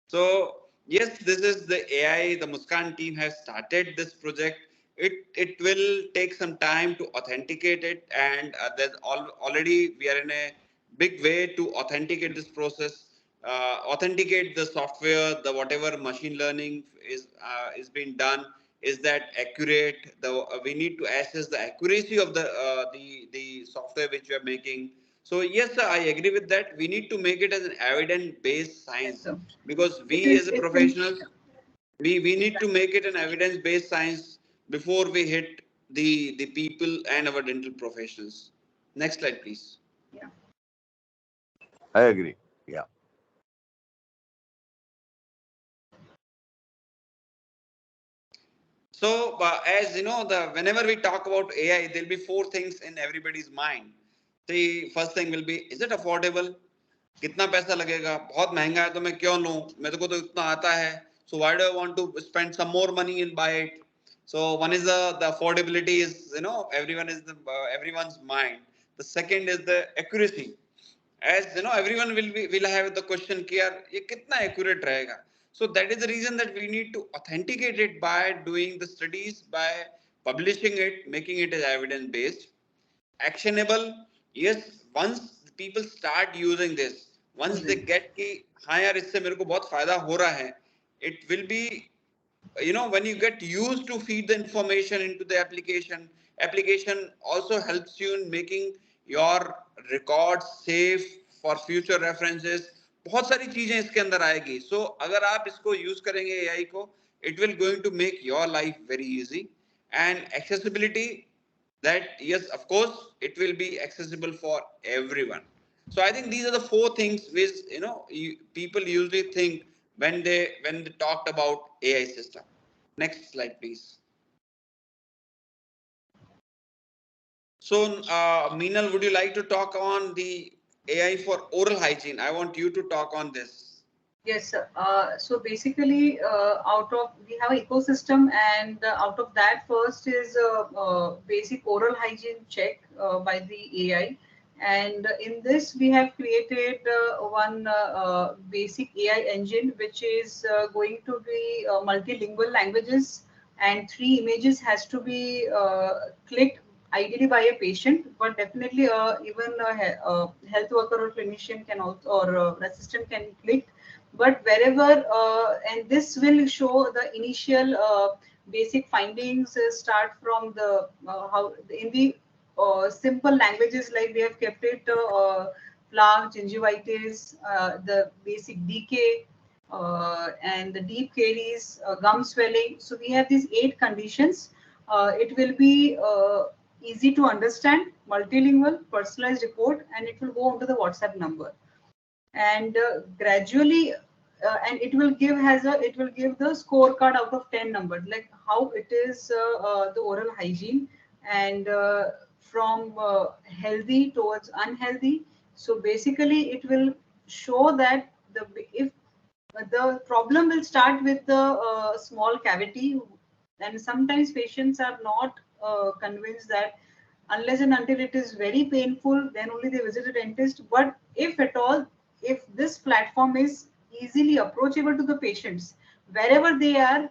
So yes, this is the AI. The Muskan team has started this project. It will take some time to authenticate it, and already we are in a big way to authenticate this process, authenticate the software, the whatever machine learning is being done. Is that accurate? We need to assess the accuracy of the software which we are making. So yes, sir, I agree with that. We need to make it as an evidence-based Yes, science, sir. because It we is. as a It's in. professionals, we need to make it an evidence-based science before we hit the people and our dental professionals. Next slide, please. Yeah. I agree. Yeah. So, as you know, the whenever we talk about AI, there'll be four things in everybody's mind. The first thing will be, is it affordable? कितना पैसा लगेगा? बहुत महंगा है तो मैं क्यों लूं? मेरे को तो इतना आता है. So why do I want to spend some more money and buy it? So one is the affordability is, everyone is everyone's mind. The second is the accuracy. As you know, everyone will have the question कि यार ये कितना accurate रहेगा. So that is the reason that we need to authenticate it by doing the studies, by publishing it, making it as evidence based. Actionable, yes, once people start using this, once they Using. get कि हाँ यार इससे मेरे को बहुत फायदा हो रहा है, it will be, when you get used to feed the information into the application also helps you in making your records safe for future references. बहुत सारी चीजें इसके अंदर आएगी. So अगर आप इसको यूज करेंगे AI को, it will going to make your life very easy. And accessibility, that yes, of course it will be accessible for everyone. So I think these are the four things which people usually think when they talked about AI system. Next slide, please. So, Meenal, would you like to talk on the AI for oral hygiene? I want you to talk on this. Yes, sir. So basically, out of we have an ecosystem, and out of that, first is basic oral hygiene check by the AI, and in this we have created one basic AI engine, which is going to be multilingual languages, and 3 images has to be clicked ideally by a patient, but definitely even a health worker or clinician can also, or assistant can click, but wherever and this will show the initial basic findings, start from the how in the simple languages, like we have kept it plaque, gingivitis, the basic decay, and the deep caries, gum swelling. So we have these 8 conditions. It will be easy to understand, multilingual, personalized report, and it will go onto the WhatsApp number, and gradually and it will give the scorecard out of 10 numbers, like how it is the oral hygiene, and from healthy towards unhealthy. So basically it will show that the if the problem will start with the small cavity, and sometimes patients are not convinced that unless and until it is very painful, then only they visit a dentist. But if at all, if this platform is easily approachable to the patients wherever they are,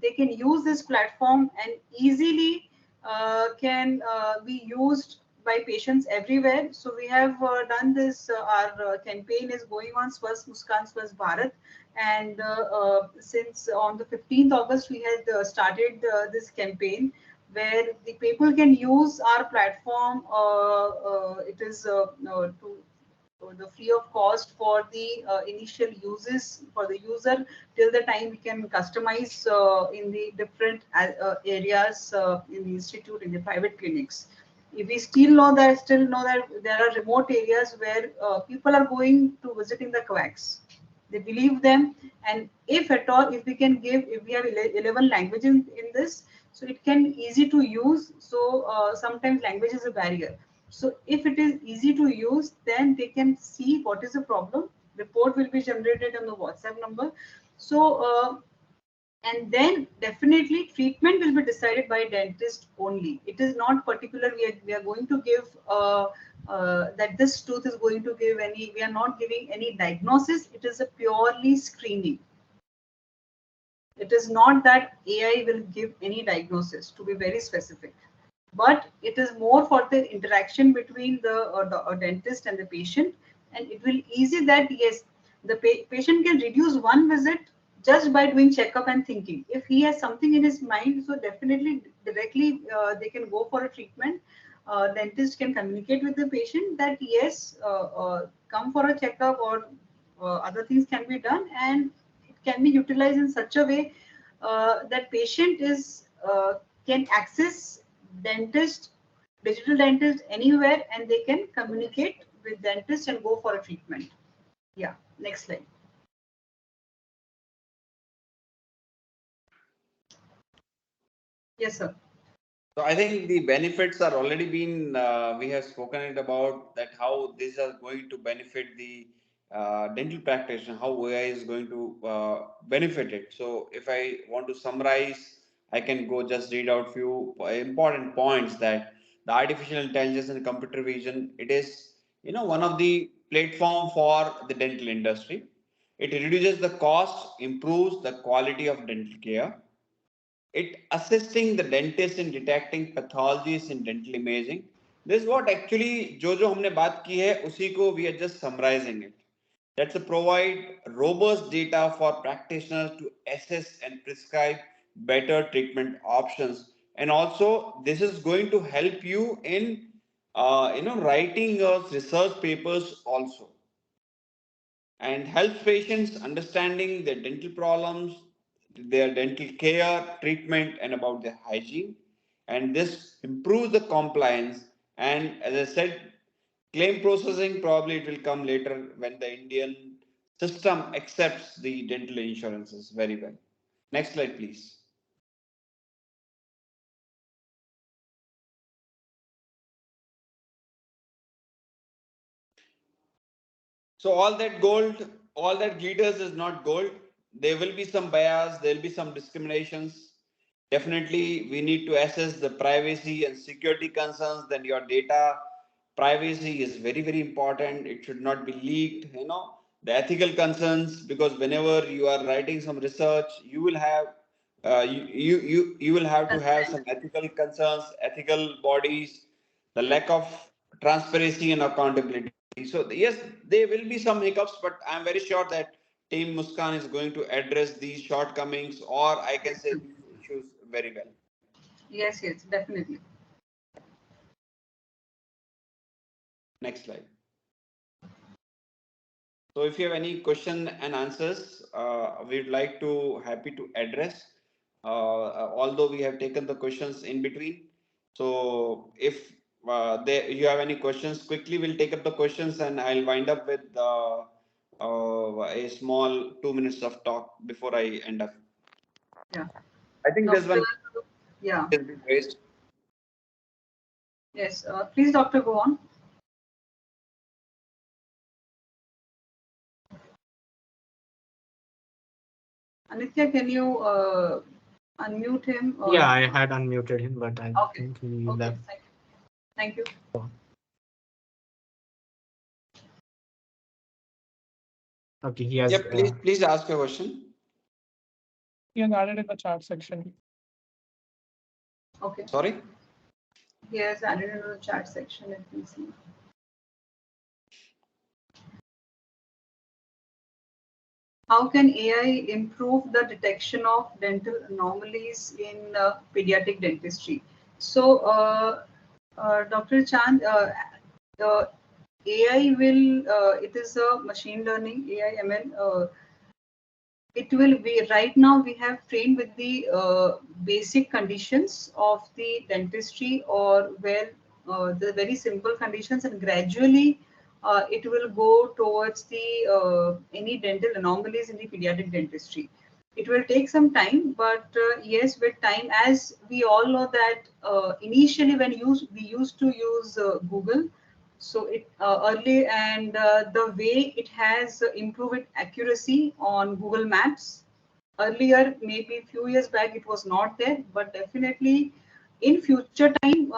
they can use this platform and easily can be used by patients everywhere. So we have done this. Our campaign is going on, Swasth Muskan Swasth Bharat, and since on the 15th August we had started this campaign, where the people can use our platform. It is to the free of cost for the initial uses for the user, till the time we can customize in the different areas in the institute, in the private clinics. If we still know that there are remote areas where people are going to visiting the quacks, they believe them, and if at all, if we can give, if we have 11 languages in this, so it can easy to use. So sometimes language is a barrier. So if it is easy to use, then they can see what is the problem. Report will be generated on the WhatsApp number. So and then definitely treatment will be decided by dentist only. It is not particular we are going to give that this tooth is going to give any, we are not giving any diagnosis. It is a purely screening. It is not that AI will give any diagnosis, to be very specific, but it is more for the interaction between the dentist and the patient, and it will easy that yes, the patient can reduce one visit just by doing checkup and thinking. If he has something in his mind, so definitely directly they can go for a treatment. Dentist can communicate with the patient that yes, come for a checkup, or other things can be done, and it can be utilized in such a way that patient is can access dentist, digital dentist anywhere, and they can communicate with dentist and go for a treatment. Yeah, next slide. Yes, sir. So I think the benefits are already been, we have spoken it about that how these are going to benefit the dental practitioner, how AI is going to benefit it. So if I want to summarize, I can go just read out few important points that the artificial intelligence and computer vision, it is, one of the platform for the dental industry. It reduces the cost, improves the quality of dental care, it assisting the dentist in detecting pathologies in dental imaging. This is what actually जो हमने बात की है उसी को we are just summarizing it. That's to provide robust data for practitioners to assess and prescribe better treatment options. And also this is going to help you in writing your research papers also, and helps patients understanding their dental problems, their dental care, treatment, and about their hygiene. And this improves the compliance. And as I said, claim processing probably it will come later when the Indian system accepts the dental insurances very well. Next slide, please. So all that glitters is not gold. There will be some bias, there will be some discriminations. Definitely, we need to assess the privacy and security concerns. Then your data privacy is very, very important. It should not be leaked. The ethical concerns, because whenever you are writing some research, you will have you will have to have some ethical concerns, ethical bodies, the lack of transparency and accountability. So yes, there will be some hiccups, but I'm very sure that Team Muskan is going to address these shortcomings, or I can say these issues very well. Yes, yes, definitely. Next slide. So if you have any question and answers, we'd like to happy to address. Although we have taken the questions in between, so if you have any questions, quickly we'll take up the questions, and I'll wind up with a small 2 minutes of talk before I end up. Yeah. I think Doctor, there's one yeah. has been raised. Yes, please, doctor, go on. Anitya, can you unmute him? Yeah, I had unmuted him, but I Okay. think he Okay, left. thank you. Okay, he has. Yeah, please ask your question. He has added in the chat section. Okay. Sorry. He has added into the chat section. Let me see. How can AI improve the detection of dental anomalies in pediatric dentistry? So, Dr. Chand, the AI will, it is a machine learning, AI, ML. It will be, right now we have trained with the basic conditions of the dentistry, or where the very simple conditions, and gradually it will go towards the any dental anomalies in the pediatric dentistry. It will take some time, but yes, with time, as we all know that initially when we used to use Google, so it early, and the way it has improved accuracy on Google Maps. Earlier, maybe few years back, it was not there, but definitely in future time,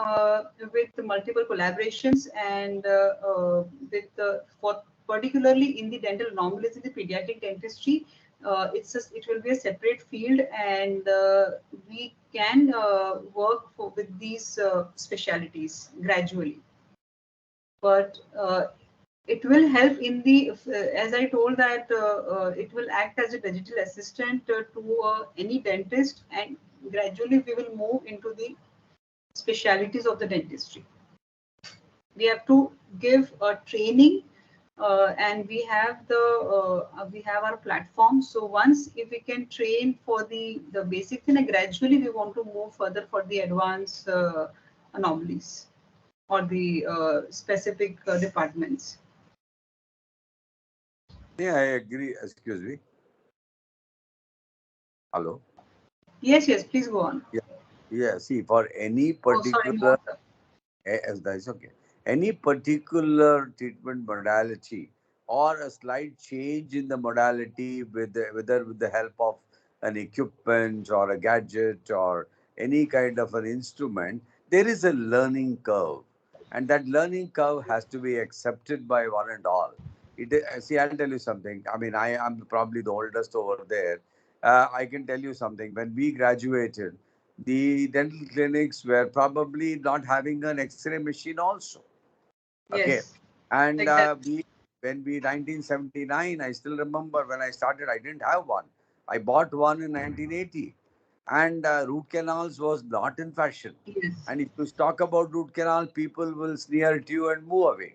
with multiple collaborations and with for particularly in the dental anomalies in the pediatric dentistry, it will be a separate field, and we can work with these specialities gradually. But it will help in the, as I told that it will act as a digital assistant to any dentist, and gradually we will move into the specialities of the dentistry. We have to give a training, and we have our platform. So once if we can train for the basic thing, and gradually we want to move further for the advanced anomalies or the specific departments. Yeah, I agree. Excuse me. Hello. Yes, yes, please go on. Yeah. Yeah. See, for any Oh, sorry, particular, no, sir. that is okay. Any particular treatment modality or a slight change in the modality whether with the help of an equipment or a gadget or any kind of an instrument, there is a learning curve, and that learning curve has to be accepted by one and all. See, I'll tell you something. I mean, I am probably the oldest over there. I can tell you something. When we graduated, the dental clinics were probably not having an X-ray machine also. Okay, Yes, and exactly. when we 1979, I still remember when I started, I didn't have one. I bought one in 1980, and root canals was not in fashion. Yes, And if you talk about root canal, people will sneer at you and move away.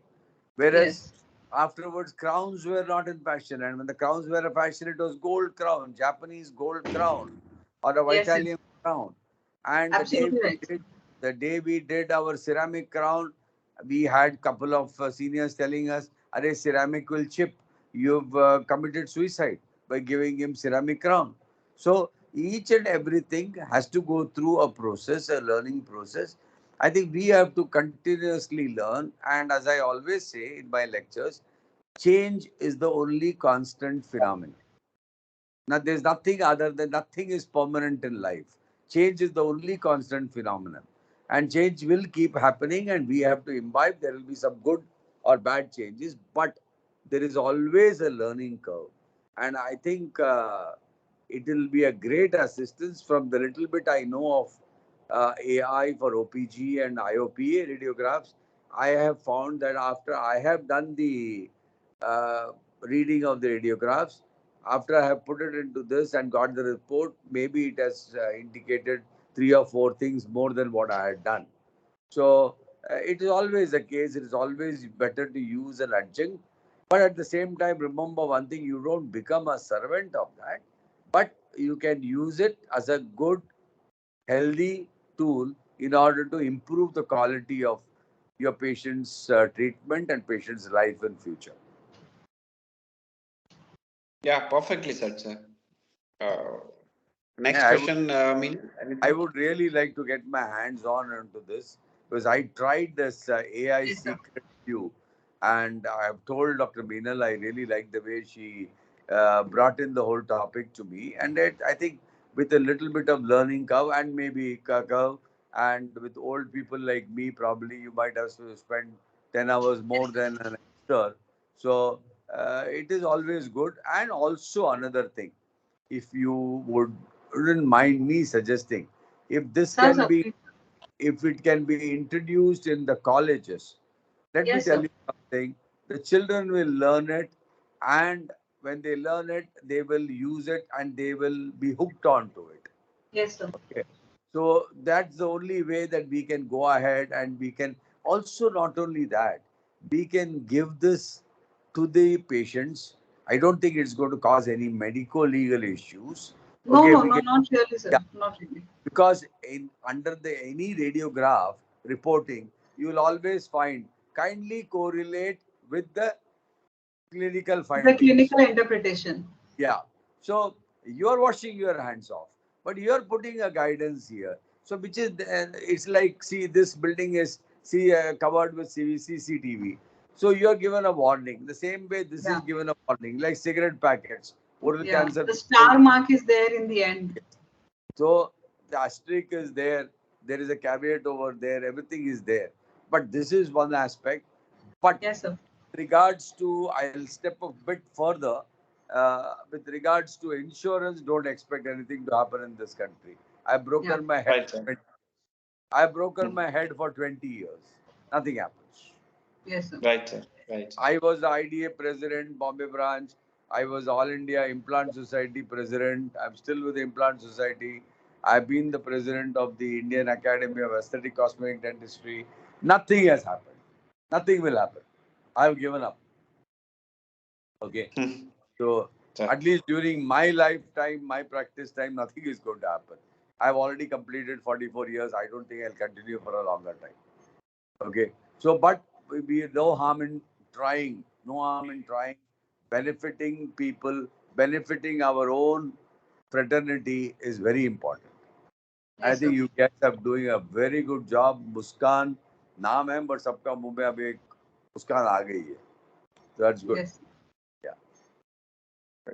Whereas yes, afterwards, crowns were not in fashion, and when the crowns were in fashion, it was gold crown, Japanese gold crown, or a yes, yes. Italian crown. And Absolutely right. the day we did our ceramic crown, we had couple of seniors telling us, "Arey, ceramic will chip. You've committed suicide by giving him ceramic crown." So each and everything has to go through a process, a learning process. I think we have to continuously learn. And as I always say in my lectures, change is the only constant phenomenon. Now, there's nothing other than nothing is permanent in life. Change is the only constant phenomenon. And change will keep happening, and we have to imbibe. There will be some good or bad changes, but there is always a learning curve. And I think it will be a great assistance from the little bit I know of AI for OPG and IOPA radiographs. I have found that after I have done the uh, reading of the radiographs, after I have put it into this and got the report, maybe it has indicated three or four things more than what I had done. So it is always the case. It is always better to use an adjunct. But at the same time, remember one thing, you don't become a servant of that, but you can use it as a good, healthy tool in order to improve the quality of your patient's treatment and patient's life in future. Yeah, perfectly said, sir. Uh, Next Yeah, question, Meena, I anything? would really like to get my hands on into this because I tried this AI Yes, sir. secret view, and I have told Dr. Minal I really like the way she brought in the whole topic to me, and I think with a little bit of learning curve and maybe curve, and with old people like me, probably you might have to spend 10 hours more than an extra. So it is always good, and also another thing, if you wouldn't mind me suggesting, if this Sir, can sir, be, please. if it can be introduced in the colleges, let me Yes, tell sir. you something, the children will learn it, and when they learn it, they will use it and they will be hooked onto it. Yes, sir. Okay. So that's the only way that we can go ahead, and we can also, not only that, we can give this to the patients. I don't think it's going to cause any medico legal issues. No, Okay, no, we no, can, not really, yeah, sir. Not really. because in under the any radiograph reporting, you will always find kindly correlate with the clinical The findings. clinical interpretation. Yeah. So You are washing your hands off, but you are putting a guidance here. So which is it's like, see, this building is covered with CCTV. So you are given a warning. The same way this Yeah. is given a warning, like cigarette packets, oral Yeah. cancer. The star mark is there in the end. So the asterisk is there. There is a caveat over there. Everything is there. But this is one aspect. But Yes, sir. regards to, I'll step a bit further. With regards to insurance, don't expect anything to happen in this country. I've broken my head. Right, sir. I've broken my head for 20 years. Nothing happens. Yes, sir. Right, sir. Right. I was the IDA president, Bombay branch. I was All India Implant Society president. I'm still with the Implant Society. I've been the president of the Indian Academy of Aesthetic Cosmetic Dentistry. Nothing has happened. Nothing will happen. I've given up. Okay. So Sir. at least during my lifetime, my practice time, nothing is going to happen. I've already completed 44 years. I don't think I'll continue for a longer time. Okay. So, but we no harm in trying. No harm in trying. Benefiting people, benefiting our own fraternity is very important. I Yes, think sir. you guys are doing a very good job. Muskan नाम है, but सबका मुंह में अभी एक मुस्कान आ गई है. So that's good. Yes. Yeah.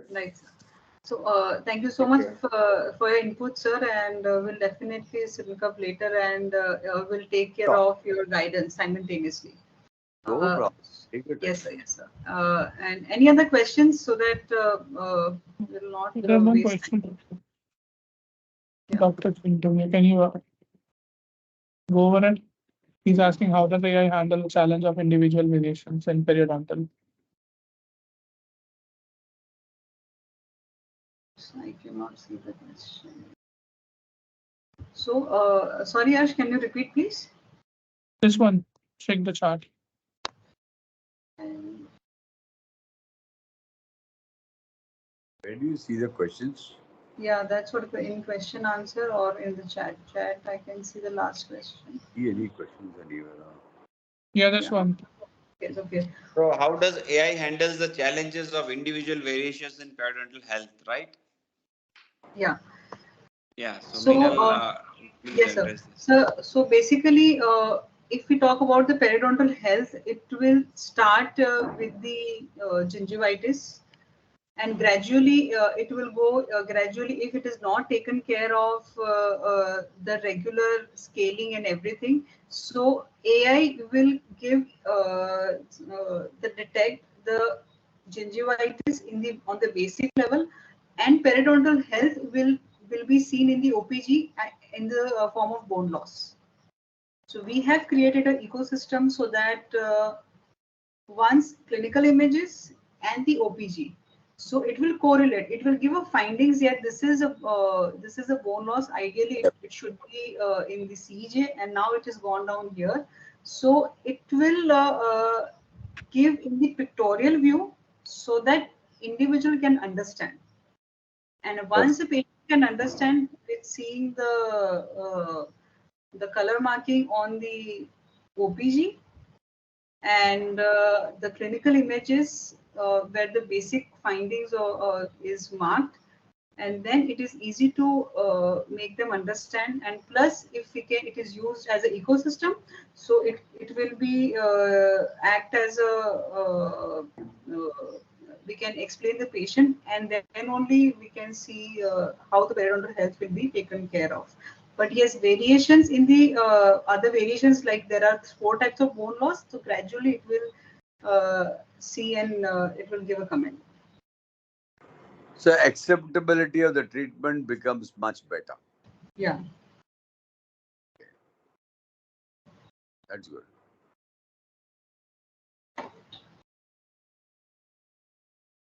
Right, sir. So thank you so Okay. much for your input, sir, and we'll definitely sync up later, and we'll take care Sure. of your guidance simultaneously. No Uh, problem. Take your time. Yes, sir. Yes, sir. And any other questions so that we'll not There's one waste time. question. Yeah. Dr. Chintu, can you go over it? He's asking how does AI handle the challenge of individual variations in periodontal? I cannot see the question. So, sorry, Ash, can you repeat, please? This one, check the chart. And Where do you see the questions? yeah, that's what in question answer or in the chat. Chat, I can see the last question. See any questions anywhere? Yeah, this Yeah. one. Yes, okay. So how does AI handles the challenges of individual variations in periodontal health, right? Yeah. Yeah. So, So, Minal, please yes, sir. address this. So basically, if we talk about the periodontal health, it will start with the gingivitis, and gradually it will go gradually if it is not taken care of the regular scaling and everything. So AI will give the detect the gingivitis in the on the basic level, and periodontal health will be seen in the OPG in the form of bone loss. So we have created an ecosystem so that once clinical images and the OPG. So it will correlate. It will give a findings. Yet this is a bone loss. Ideally, it should be in the CJ, and now it has gone down here. So it will give in the pictorial view so that individual can understand. And once a patient can understand with seeing the color marking on the OPG and the clinical images where the basic findings is marked, and then it is easy to make them understand. And plus, if we can, it is used as an ecosystem, so it will be act as a we can explain the patient, and then only we can see how the periodontal health will be taken care of. But yes, variations in the other variations, like there are 4 types of bone loss, so gradually it will see and it will give a comment. So acceptability of the treatment becomes much better. Yeah. That's good.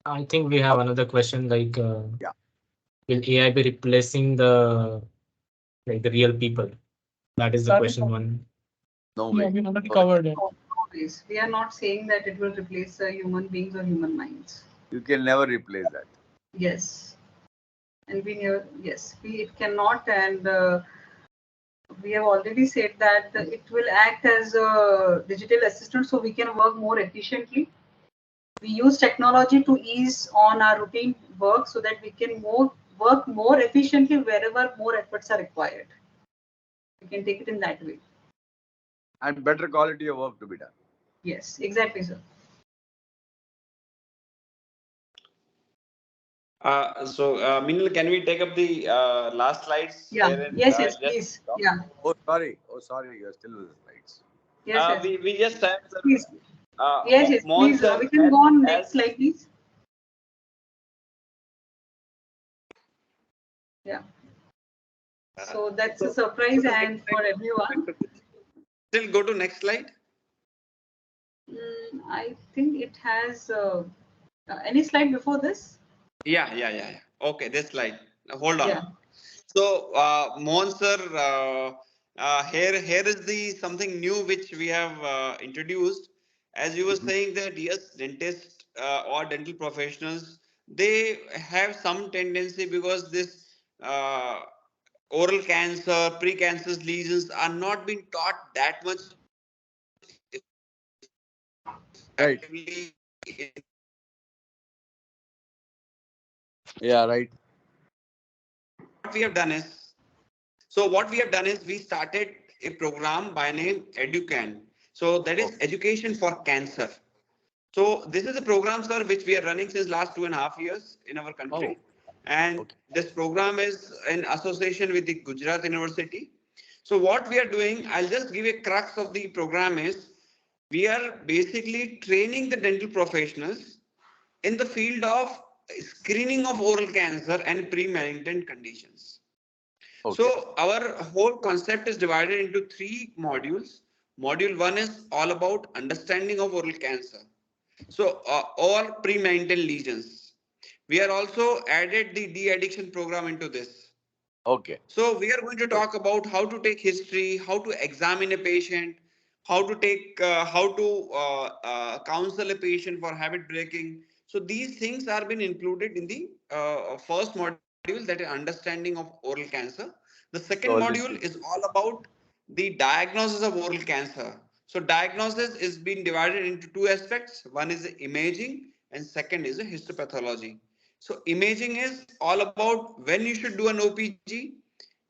I think we have another question like, Yeah. will AI be replacing the real people? That is the question one. No Yeah, way. we already No way. covered it. Always. We are not saying that it will replace human beings or human minds. You can never replace that. Yes. And we never, yes, it cannot. And we have already said that it will act as a digital assistant so we can work more efficiently. We use technology to ease on our routine work so that we can work more efficiently wherever more efforts are required. You can take it in that way. And better quality of work to be done. Yes, exactly, sir. Minal, can we take up the last slides? Yeah. Wherein, Yes, yes, just please. Yeah. Oh, sorry. Oh, sorry. You're still with the slides. Yes, yes. we just have Please. Yes, yes, Mohan please. sir We can go on next as slide, please. Yeah. So that's a surprise and for everyone. still go to next slide. I think it has any slide before this? Yeah. Okay, this slide. Hold on. Yeah. So, Mohan sir, here is the something new which we have introduced. As you were saying that yes, dentists or dental professionals, they have some tendency because this oral cancer, precancerous lesions are not being taught that much Right. effectively in Yeah, right. what we have done is we started a program by name Educan. So that is Okay. education for cancer. So this is a program, sir, which we are running since last 2.5 years in our Oh, country. And okay. this program is in association with the Gujarat University. So what we are doing, I'll just give a crux of the program is we are basically training the dental professionals in the field of screening of oral cancer and pre-malignant conditions. Okay. So our whole concept is divided into three modules. Module one is all about understanding of oral cancer. So all pre-mental lesions. We are also added the de-addiction program into this. Okay. So we are going to Good. talk about how to take history, how to examine a patient, how to counsel a patient for habit breaking. So these things are been included in the first module, that is understanding of oral cancer. The second So module holistic. is all about the diagnosis of oral cancer. So diagnosis is being divided into two aspects. One is the imaging and second is the histopathology. So imaging is all about when you should do an OPG,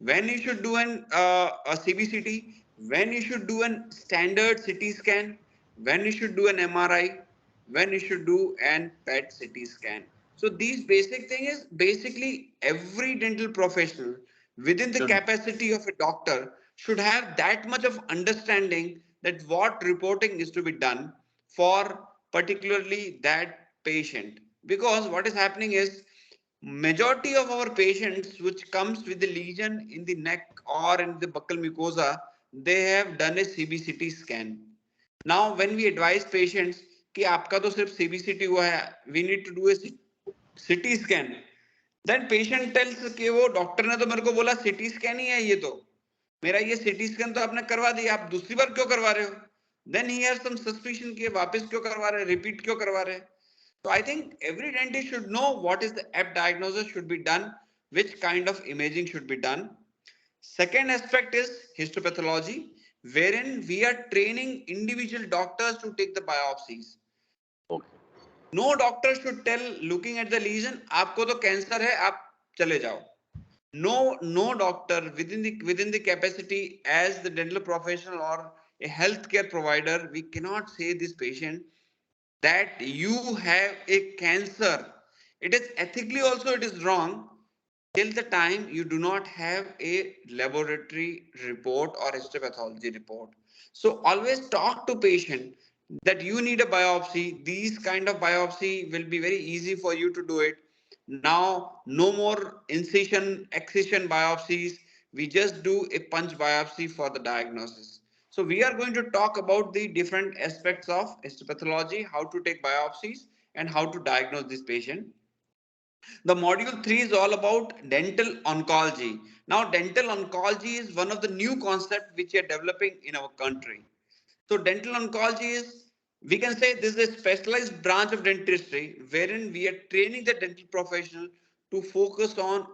when you should do a CBCT, when you should do an standard CT scan, when you should do an MRI, when you should do an PET CT scan. So these basic thing is basically every dental professional within the Should capacity of a doctor should have that much of understanding that what reporting is to be done for particularly that patient. Because what is happening is majority of our patients which comes with the lesion in the neck or in the buccal mucosa, they have done a CBCT scan. Now when we advise patients कि आपका तो सिर्फ CBCT हुआ है, we need to do a CT scan, then patient tells कि वो doctor ने तो मेरे को बोला CT scan ही है, ये तो मेरा ये CT scan तो आपने करवा दिया, आप दूसरी बार क्यों करवा रहे हो? Then he has some suspicion कि वापस क्यों करवा रहे हैं, repeat क्यों करवा रहे हैं? So I think every dentist should know what is the app diagnosis should be done, which kind of imaging should be done. Second aspect is histopathology, wherein we are training individual doctors to take the biopsies. okay. No doctor should tell looking at the lesion, आपको तो cancer है, आप चले जाओ. No doctor within the capacity as the dental professional or a healthcare provider, we cannot say this patient that you have a cancer. It is ethically also it is wrong till the time you do not have a laboratory report or histopathology report. So always talk to patient that you need a biopsy. These kind of biopsy will be very easy for you to do it. Now, no more incision, excision biopsies. We just do a punch biopsy for the diagnosis. So we are going to talk about the different aspects of histopathology, how to take biopsies and how to diagnose this patient. The module 3 is all about dental oncology. Now, dental oncology is one of the new concepts which we are developing in our country. So, dental oncology is, we can say this is a specialized branch of dentistry wherein we are training the dental professional to focus on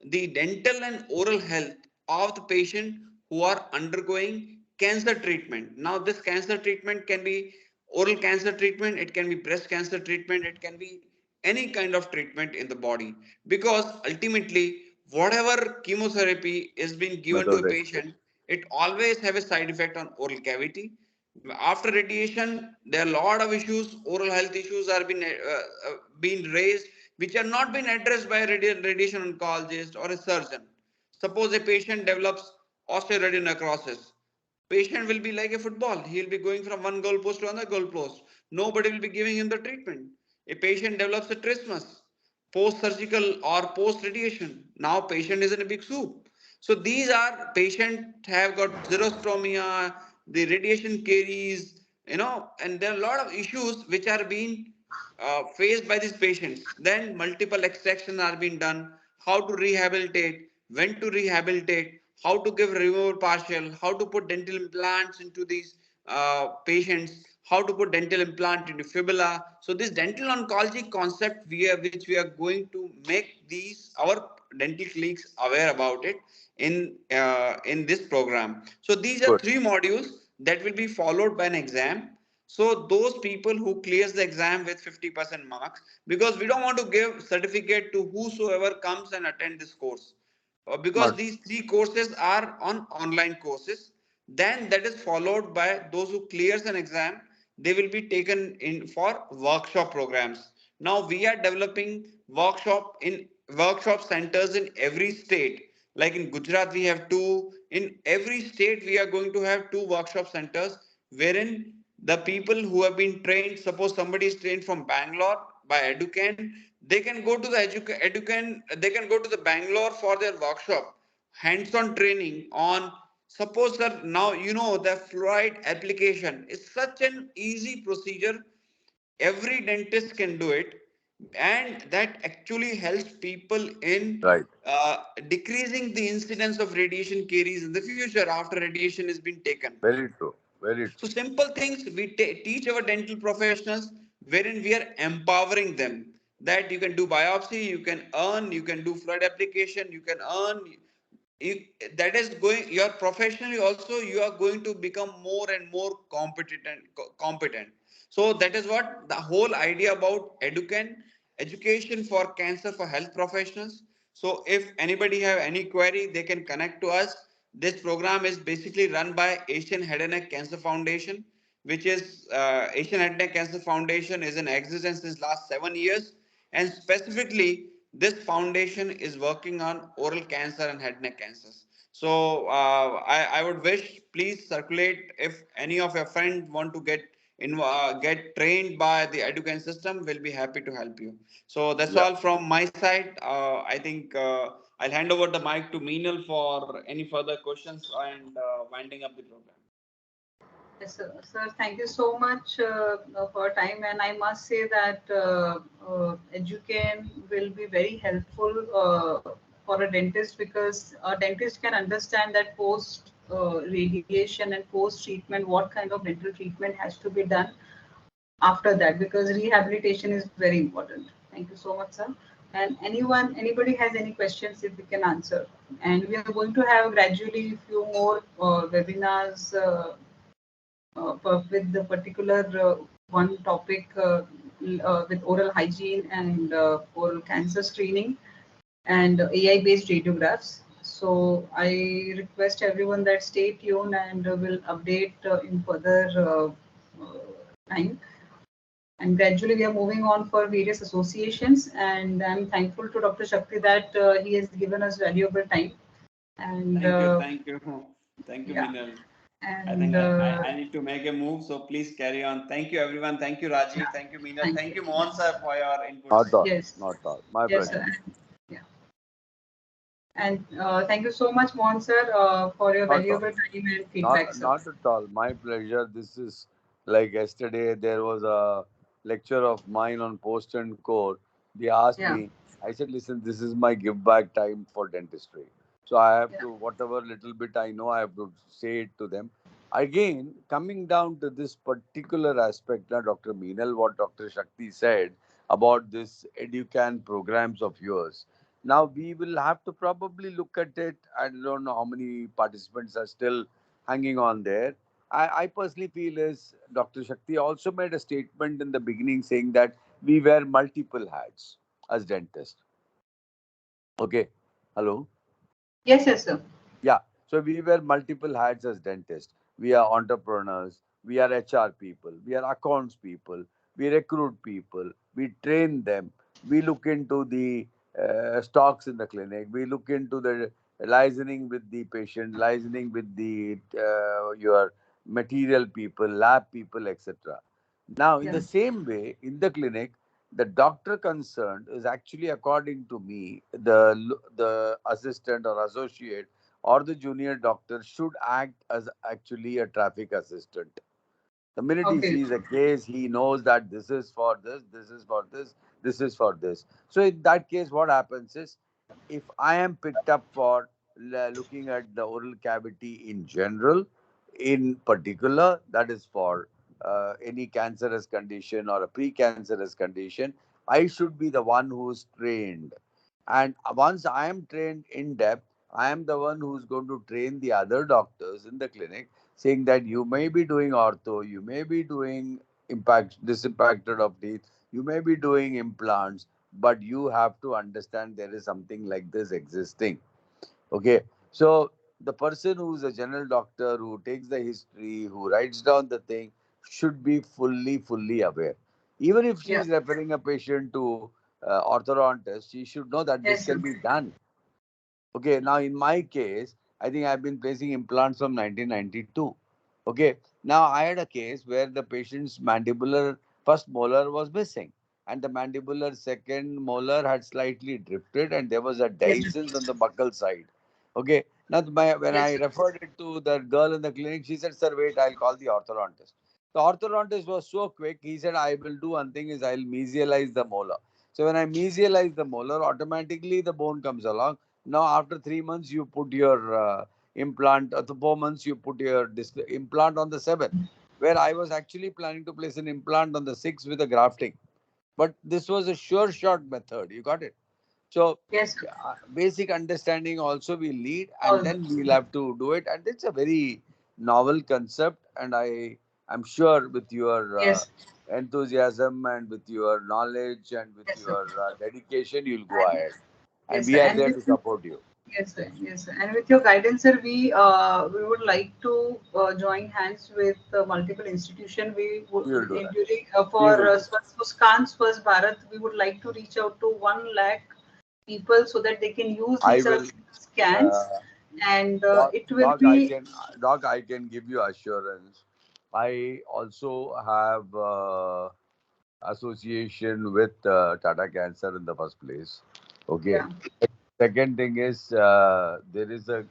the dental and oral health of the patient who are undergoing cancer treatment. Now, this cancer treatment can be oral cancer treatment, it can be breast cancer treatment, it can be any kind of treatment in the body, because ultimately whatever chemotherapy is being given to a Method. patient, it always have a side effect on oral cavity. After radiation, there are a lot of issues, oral health issues are being raised, which are not being addressed by a radiation oncologist or a surgeon. Suppose a patient develops osteoradionecrosis, patient will be like a football. He'll be going from one goalpost to another goalpost. Nobody will be giving him the treatment. A patient develops a trismus, post-surgical or post-radiation. Now patient is in a big soup. So these are patient have got xerostomia, the radiation carries, and there are a lot of issues which are being faced by these patients. Then multiple extractions are being done. How to rehabilitate, when to rehabilitate, how to give removal partial, how to put dental implants into these patients, how to put dental implant into fibula. So this dental oncology concept which we are going to make these our dental colleagues aware about it in this program. So these are Good. three modules that will be followed by an exam. So those people who clears the exam with 50% marks, because we don't want to give certificate to whosoever comes and attend this course, because Not these three courses are on online courses. Then that is followed by those who clears an exam, they will be taken in for workshop programs. Now we are developing workshop centers in every state. Like in Gujarat we have two, in every state we are going to have two workshop centers, wherein the people who have been trained, suppose somebody is trained from Bangalore by Educan, they can go to the Educan, they can go to the Bangalore for their workshop, hands-on training on, suppose sir, now the fluoride application is such an easy procedure, every dentist can do it, and that actually helps people in right. decreasing the incidence of radiation caries in the future after radiation has been taken. Very true. Very So true. simple things we teach our dental professionals, wherein we are empowering them that you can do biopsy, you can earn, you can do flood application, you can earn. You, that is going. You are professionally also. You are going to become more and more competent. So that is what the whole idea about education for cancer for health professionals. So if anybody have any query, they can connect to us. This program is basically run by Asian Head and Neck Cancer Foundation, which is Asian Head and Neck Cancer Foundation is in existence since last 7 years, and specifically this foundation is working on oral cancer and head and neck cancers. So I would wish, please circulate if any of your friends want to get trained by the education system. We'll be happy to help you. So that's Yeah. all from my side. I think I'll hand over the mic to Meenal for any further questions and winding up the program. Yes, sir. Sir, thank you so much for your time. And I must say that Educane will be very helpful for a dentist, because a dentist can understand that post radiation and post treatment, what kind of dental treatment has to be done after that, because rehabilitation is very important. Thank you so much, sir. And anybody has any questions, if we can answer. And we are going to have gradually few more webinars with the particular one topic with oral hygiene and oral cancer screening and AI-based radiographs. So I request everyone that stay tuned, and will update in further time. And gradually we are moving on for various associations. And I'm thankful to Dr. Shakti that he has given us valuable time. And Thank you, thank you, yeah, Meenal. I and think I need to make a move, so please carry on. Thank you, everyone. Thank you, yeah, Rajiv. Thank you, Meenal. thank Thank you. you, Mohan Yes, sir, for your Not inputs. all. yes, Not all. My yes, pleasure. sir. Yeah. And thank you so much, Mohan sir, for your Not all. valuable time and feedback, sir. Not at all. My pleasure. This is like yesterday. There was a lecture of mine on post and core. They asked Yeah, me. I said, "Listen, this is my give back time for dentistry. So I have yeah, to whatever little bit I know, I have to say it to them." Again, coming down to this particular aspect, now Dr. Meenal, what Dr. Shakti said about this educan programs of yours. Now we will have to probably look at it. I don't know how many participants are still hanging on there. I personally feel is Dr. Shakti also made a statement in the beginning saying that we wear multiple hats as dentists. Okay, hello. Yes, yes, sir. Yeah. So we wear multiple hats as dentists. We are entrepreneurs. We are HR people. We are accounts people. We recruit people. We train them. We look into the stocks in the clinic. We look into the licensing with the patient, licensing with the your material people, lab people, etc. Now, in Yeah. the same way, in the clinic, the doctor concerned is actually, according to me, the assistant or associate or the junior doctor should act as actually a traffic assistant. The minute he Okay. sees a case, he knows that this is for this, this is for this, this is for this. So in that case, what happens is, if I am picked up for looking at the oral cavity in general, in particular, that is for any cancerous condition or a precancerous condition, I should be the one who's trained. And once I am trained in depth, I am the one who's going to train the other doctors in the clinic, saying that you may be doing ortho, you may be doing disimpacted of teeth, you may be doing implants, but you have to understand there is something like this existing. Okay, so the person who's a general doctor who takes the history, who writes down the thing, should be fully aware. Even if she Yeah. is referring a patient to orthodontist, she should know that this Yes, can sir. be done. Okay, now in my case, I think I've been placing implants from 1992. Okay, now I had a case where the patient's mandibular first molar was missing, and the mandibular second molar had slightly drifted, and there was a Yes, dehiscence on the buccal side. Okay, now when yes, I sir. referred it to the girl in the clinic, she said, "Sir, wait, I'll call the orthodontist." The orthodontist was so quick. He said, "I will do one thing is I'll mesialize the molar." So when I mesialize the molar, automatically the bone comes along. Now, after 3 months, you put your implant. After 4 months, you put your implant on the seventh. Where I was actually planning to place an implant on the sixth with a grafting, but this was a sure shot method. You got it. So, Yes, sir. basic understanding also will lead, and All. then we'll have to do it. And it's a very novel concept, and I'm sure with your Yes, enthusiasm and with your knowledge and with yes, sir. your dedication, you'll go And ahead, and yes, we sir. are And there with to support you. yes, sir. Yes, sir. And with your guidance, sir, we would like to join hands with multiple institution. We would We will do in that. during We for will do that. Muskan's First Bharat, we would like to reach out to 1 lakh people so that they can use I these will, scans, uh, and doc, it will doc, be I can give you assurance. I also have association with Tata Cancer in the first place. Okay. yeah. Second thing is there is a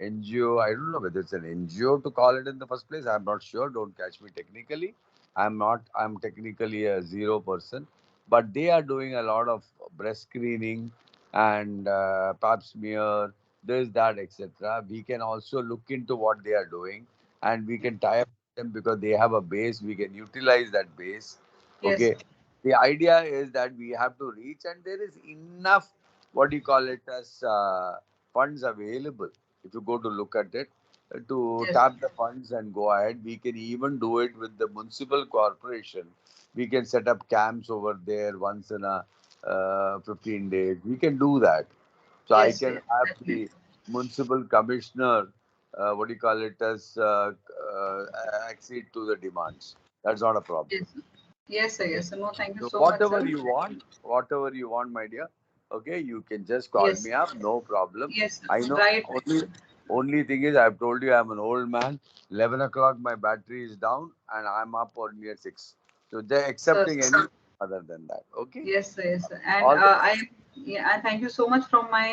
NGO. I don't know whether it's an NGO to call it in the first place. I'm not sure. Don't catch me technically. I'm not. I'm technically a zero person, but they are doing a lot of breast screening and pap smear, this, that, etc. We can also look into what they are doing, and we can tie up with them because they have a base. We can utilize that base. Yes, Okay. The idea is that we have to reach, and there is enough, what do you call it, as funds available. If you go to look at it, to yes, tap the funds and go ahead, we can even do it with the municipal corporation. We can set up camps over there once in a 15 days. We can do that. So I yes, can yes, have definitely. the municipal commissioner, what do you call it, as accede to the demands. That's not a problem. Yes, sir. Yes, sir. Yes, sir. No, thank you So so much, sir. whatever you want, my dear. Okay, you can just call Yes, me up, no problem. yes, sir. I know Right, right, only sir. only thing is I've told you I'm an old man. 11 o'clock my battery is down and I'm up on near 6. So they're So, accepting any other than that. Okay, yes, sir, yes, sir. And all the best. yeah, and thank you so much from my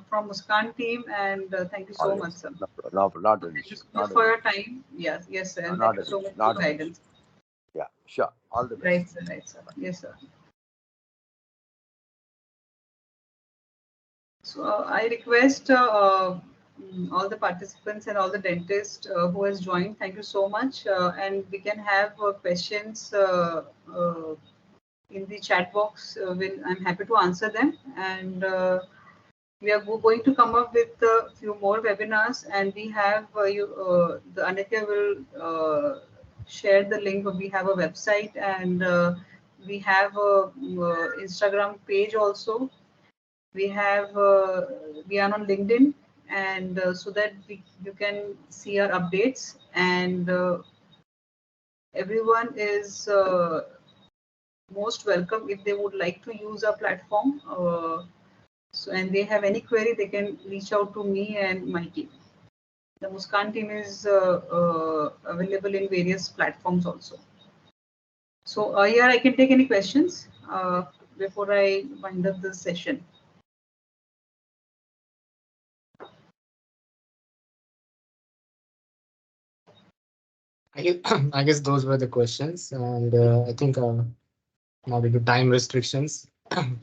from Muskan team, and thank you so much, Always. sir. No, not an Thank you issue. so much Not for an your issue. time. Yes, yes, sir, No, and thank not you an so issue. much for Not your an issue. guidance. Yeah, sure. All the best. Right, sir, right, sir. Yes, sir. So I request all the participants and all the dentists who has joined. Thank you so much, and we can have questions in the chat box. I'm happy to answer them, and we are going to come up with a few more webinars, and we have the Anitya will share the link. We have a website, and we have a Instagram page also. We have we are on LinkedIn, and so that you can see our updates, and everyone is most welcome if they would like to use our platform. So, and they have any query, they can reach out to me and my team. The Muskan team is available in various platforms also. So here I can take any questions before I wind up this session. I guess those were the questions, and I think now due to time restrictions,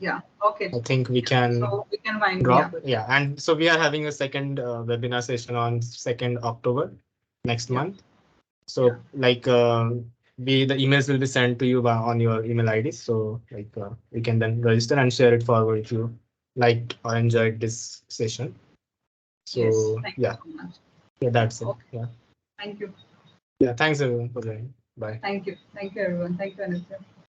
Yeah. Okay. I think we can So we can wind. drop. Yeah. Yeah, and so we are having a second webinar session on 2nd October next Yeah. month. So like the emails will be sent to you on your email ID. So like you can then register and share it forward if you liked or enjoyed this session. So Yes. Thank yeah, you so much. yeah, that's it. Okay. Yeah, Thank you. yeah. Thanks everyone for joining. Bye. Thank you. Thank you, everyone. Thank you, Anitya.